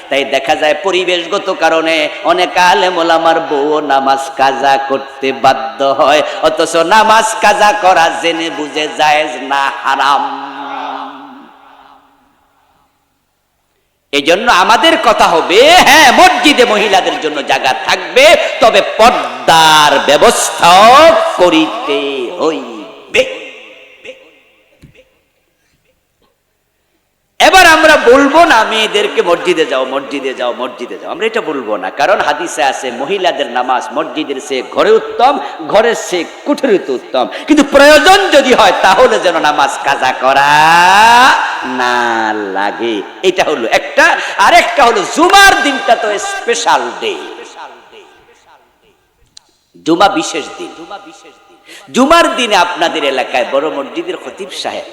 তাই দেখা যায় পরিবেশগত কারণে অনেক আলেম ওলামার বউ নামাজ কাজা করতে বাধ্য হয়, অথচ নামাজ কাজা করা জেনে বুঝে জায়েজ না, হারাম। এই জন্য আমাদের কথা হবে, হ্যাঁ মসজিদে মহিলাদের জন্য জায়গা থাকবে, তবে পর্দার ব্যবস্থাও করিতে হইবে। এবার আমরা বলবো না মেয়েদেরকে মসজিদে যাও, মসজিদে যাও, মসজিদে যাও, আমরা এটা বলবো না, কারণ হাদিসে আছে মহিলাদের নামাজ মসজিদের চেয়ে ঘরে উত্তম, ঘরের চেয়ে কুঠরিতে উত্তম। কিন্তু প্রয়োজন যদি হয় তাহলে যেন নামাজ কাজা করা না লাগে। এটা হলো একটা। আরেকটা হলো জুমার দিনটা তো স্পেশাল ডে, জুমা বিশেষ দিন। জুমার দিনে আপনাদের এলাকায় বড় মসজিদের খতিব সাহেব,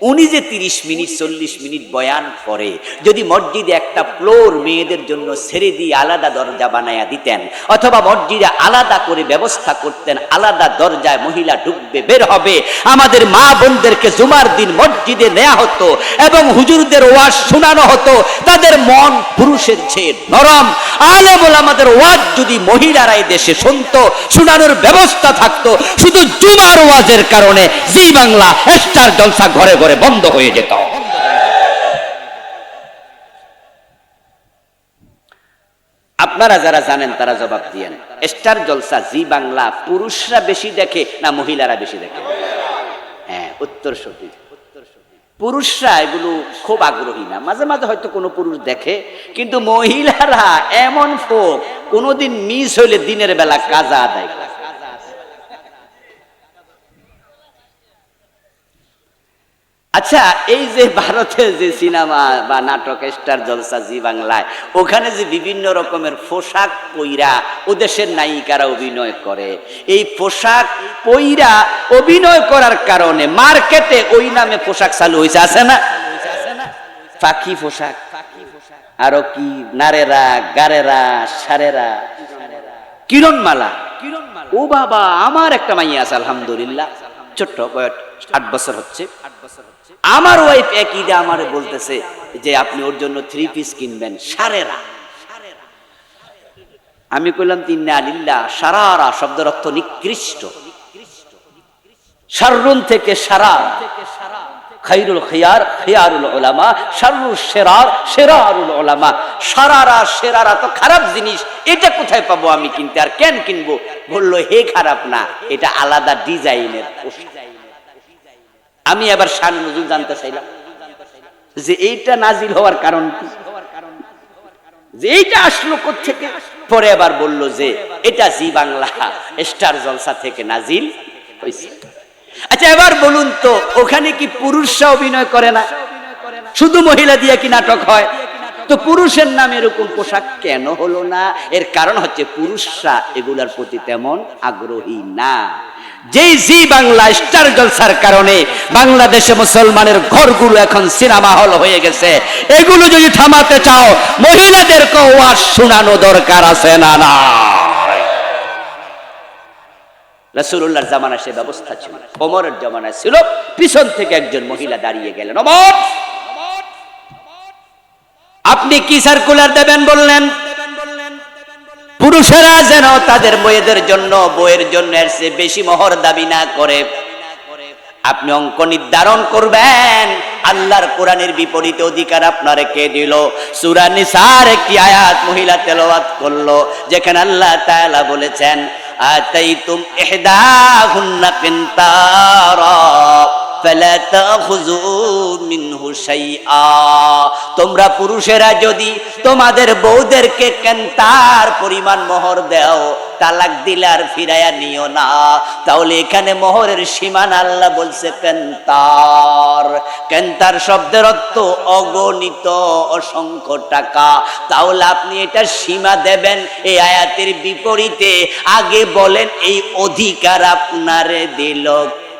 উনি যে 30 মিনিট 40 মিনিট বয়ান করে, যদি মসজিদে একটা ফ্লোর মেয়েদের জন্য ছেড়ে দিয়ে আলাদা দরজা বানায়া দিতেন, অথবা মসজিদে আলাদা করে ব্যবস্থা করতেন, আলাদা দরজায় মহিলা ঢুকবে বের হবে, আমাদের মা বোনদেরকে জুমার দিন মসজিদে নেওয়া হতো এবং হুজুরদের ওয়াজ শোনানো হতো, তাদের মন পুরুষের চেয়ে নরম। আলেম ওলামাদের ওয়াজ যদি মহিলারা এই দেশে শুনতো, শোনানোর ব্যবস্থা থাকতো, শুধু জুমার ওয়াজের কারণে জি বাংলা স্টার জলসা ঘরে ঘরে বন্ধ হয়ে যেত। আপনারা যারা জানেন তারা জবাব দিয়েন, স্টার জলসা জি বাংলা পুরুষরা বেশি দেখে না মহিলারা বেশি দেখে? হ্যাঁ, উত্তর সঠিক। পুরুষরা এগুলো খুব আগ্রহী না, মাঝে মাঝে হয়তো কোনো পুরুষ দেখে, কিন্তু মহিলারা এমন ফোক, কোনোদিন মিস হইলে দিনের বেলা কাজা আদায় করে। আচ্ছা, এই যে ভারতে যে সিনেমা বা নাটক স্টার জলসা জি বাংলায়, ওখানে যে বিভিন্ন রকমের পোশাক পইরা ও দেশের নায়িকারা অভিনয় করে, এই পোশাক পইরা অভিনয় করার কারণে মার্কেটে ওই নামে পোশাক চালু হয়েছে, আছে না? পাখি পোশাক, আরো কি নারেরা, গারেরা, সারেরা, কিরণমালা। ও বাবা, আমার একটা মাইয়া আছে আলহামদুলিল্লাহ, ছোট্ট বয়স 8 বছর হচ্ছে। আমার ওয়াইফ একই দে আমারে বলতেছে যে আপনি ওর জন্য 3 পিস কিনবেন, সারেরা। আমি কইলাম তিন্না আলিল্লাহ। সারারা শব্দের অর্থ নিকৃষ্ট, শাররুন থেকে সারা, খাইরুল খিয়ার খিয়ারুল উলামা, শাররুল শিরার শিরারুল উলামা। সারারা শেরারা তো খারাপ জিনিস, এটা কোথায় পাবো আমি কিনতে, আর কেন কিনবো? বললো হে খারাপ না, এটা আলাদা ডিজাইনের পোশাক। আমি আবার শান নজুল জানতে চাইলাম যে এইটা নাজিল হওয়ার কারণ কি, যে এইটা আসলো কোত্থেকে। পরে আবার বলল যে এটা জি বাংলা স্টার জলসা থেকে নাজিল হয়েছে। আচ্ছা, এবার বলুন তো, ওখানে কি পুরুষরা অভিনয় করে না? শুধু মহিলা দিয়ে কি নাটক হয়? তো পুরুষের নামে এরকম পোশাক কেন হলো না? এর কারণ হচ্ছে পুরুষরা এগুলার প্রতি তেমন আগ্রহী না। যেই জি বাংলা স্টার জলসার কারণে বাংলাদেশে মুসলমানের ঘরগুলো এখন সিনেমা হল হয়ে গেছে। এগুলো যদি থামাতে চাও, মহিলাদেরকে ওয়াজ শোনানো দরকার আছে না? না, রাসূলুল্লাহর জামানায় সে ব্যবস্থা ছিল, ওমরের জামানায় ছিল। পিছন থেকে একজন মহিলা দাঁড়িয়ে গেলেন, ওমর আপনি কি সার্কুলার দেবেন? বললেন পুরুষেরা যেন তাদের মেয়েদের জন্য, বইয়ের জন্য এর চেয়ে বেশি মোহর দাবি না করে। আপনি অঙ্ক নির্ধারণ করবেন। আল্লাহর কোরআনের বিপরীতে অধিকার আপনারে কে দিল? সূরা নিসার একটি আয়াত মহিলা তেলাওয়াত করলো, যেখানে আল্লাহ তাআলা বলেছেন আতাইতুম ইহদাহুন্না কিনতারা ফালা তাখুযু মিনহু শাইআ। তোমরা পুরুষেরা যদি তোমাদের বউদেরকে কেনতার পরিমাণ মোহর দাও, তালাক দিলে আর ফিরাইয়া নিও না। তাহলে এখানে মোহরের সীমানা আল্লাহ বলছে কেনতার। কেনতার শব্দের অর্থ অগণিত, অসংখ্য টাকা। তাহলে আপনি এটা সীমা দেবেন এই আয়াতের বিপরীতে। আগে বলেন এই অধিকার আপনারে দিল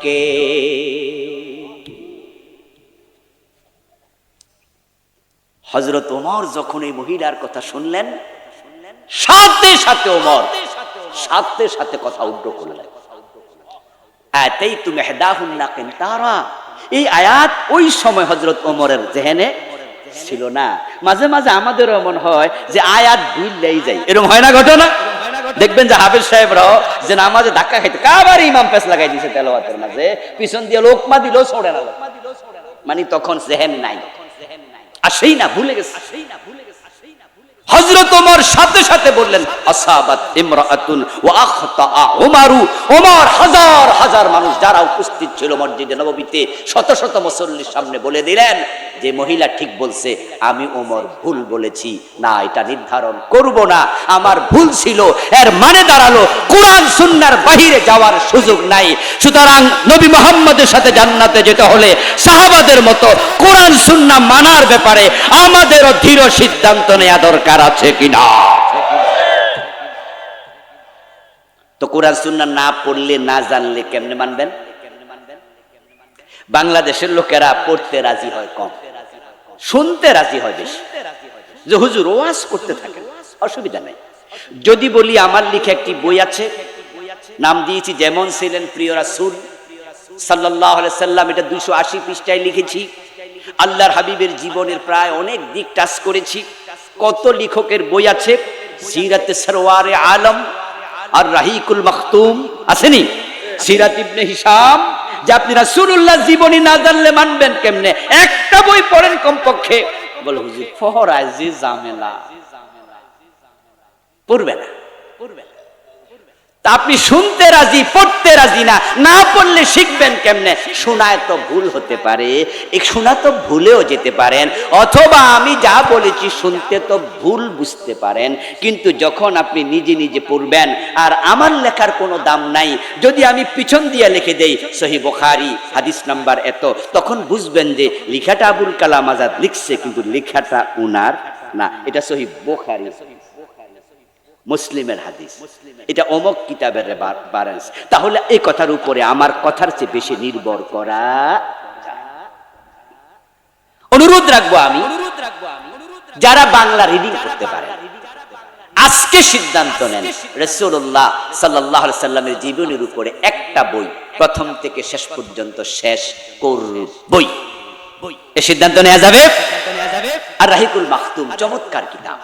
কে? হযরত ওমর যখন এই মহিলার কথা শুনলেন, সাথে সাথে ওমর সাথে সাথে কথা উল্টো করলেন। আতাইতুম ইহদাহুন্না কিনতারা, এই আয়াত ওই সময় হযরত ওমরের জেহেনে ছিল না। মাঝে মাঝে আমাদেরও এমন হয় যে আয়াত ভুললেই যাই, এরকম হয় না ঘটনা? দেখবেন যে হাফেজ সাহেবরাও যে নামাজে ধাক্কা খাইতে কাবার ইমাম পেছ লাগাই দিয়েছে তেলাওয়াতের মাঝে, পিছন দিয়ে লোকমা দিলেও ছড়ে না, মানে তখন জেহেন নাই, আসেই না, ভুলে গেছে। হযরত ওমর সাথে সাথে বললেন আসাবাত ইমরাআতুন ওয়া আখতা উমারু। ওমর হাজার হাজার মানুষ যারা উপস্থিত ছিল মসজিদে নববীতে, শত শত মুসল্লির সামনে বলে দিলেন যে মহিলা ঠিক বলছে, আমি ওমর ভুল বলেছি, না এটা নির্ধারণ করব না, আমার ভুল ছিল। এর মানে দাঁড়ালো কোরআন সুন্নাহর বাহিরে যাওয়ার সুযোগ নাই। সুতরাং নবী মুহাম্মদের সাথে জান্নাতে যেতে হলে সাহাবাদের মতো কোরআন সুন্নাহ মানার ব্যাপারে আমাদেরও দৃঢ় সিদ্ধান্ত নেওয়া দরকার আছে কিনা? তো কোরআন সুন্নাহ না পড়লে, না জানলে কেমনে মানবেন? বাংলাদেশের লোকেরা পড়তে রাজি হয় কম, শুনতে রাজি হয় বেশি। যে হুজুর ওয়াজ করতে থাকেন, অসুবিধা নাই। যদি বলি আমার লিখে একটি বই আছে, নাম দিয়েছি যেমন ছিলেন প্রিয় রাসূল সাল্লাল্লাহু আলাইহি সাল্লাম, এটা 280 পৃষ্ঠায় লিখেছি। আল্লাহর হাবিবের জীবনের প্রায় অনেক দিক টাচ করেছি। কত লেখকের বই আছে, সিরাতে সরওয়ারে আলম আর রাহিকুল মাখতুম আসেনি, সিরাত ইবনে হিশাম। যে আপনি রাসূলুল্লাহ জীবনী না জানলে মানবেন কেমনে? একটা বই পড়েন কমপক্ষে। বলে হুজুর ফহরায় যে ঝামেলা, পড়বে না। আপনি শুনতে রাজি, পড়তে রাজি না, না পড়লে শিখবেন কেমনে? শোনায় তো ভুল হতে পারে, এই শোনা তো ভুলেও যেতে পারেন, অথবা আমি যা বলেছি শুনতে তো ভুল বুঝতে পারেন। কিন্তু যখন আপনি নিজে নিজে পড়বেন, আর আমার লেখার কোনো দাম নাই, যদি আমি পিছন দিয়ে লিখে দেই সহিহ বুখারী হাদিস নাম্বার এত, তখন বুঝবেন যে লেখাটা আবুল কালাম আজাদ লিখছে, কিন্তু লেখাটা উনার না, এটা সহিহ বুখারী মুসলিমের হাদিস, এটা অমুক কিতাবের রেফারেন্স। তাহলে এই কথার উপরে আমার কথার চেয়ে বেশি নির্ভর করা। অনুরোধ রাখবো আমি, যারা বাংলা রিডিং করতে পারে আজকে সিদ্ধান্ত নেন রাসূলুল্লাহ সাল্লাল্লাহু আলাইহি সাল্লামের জীবনের উপরে একটা বই প্রথম থেকে শেষ পর্যন্ত শেষ করবই। এই সিদ্ধান্ত নেওয়া যাবে। আর রাহিকুল মাখতুম চমৎকার কিতাব,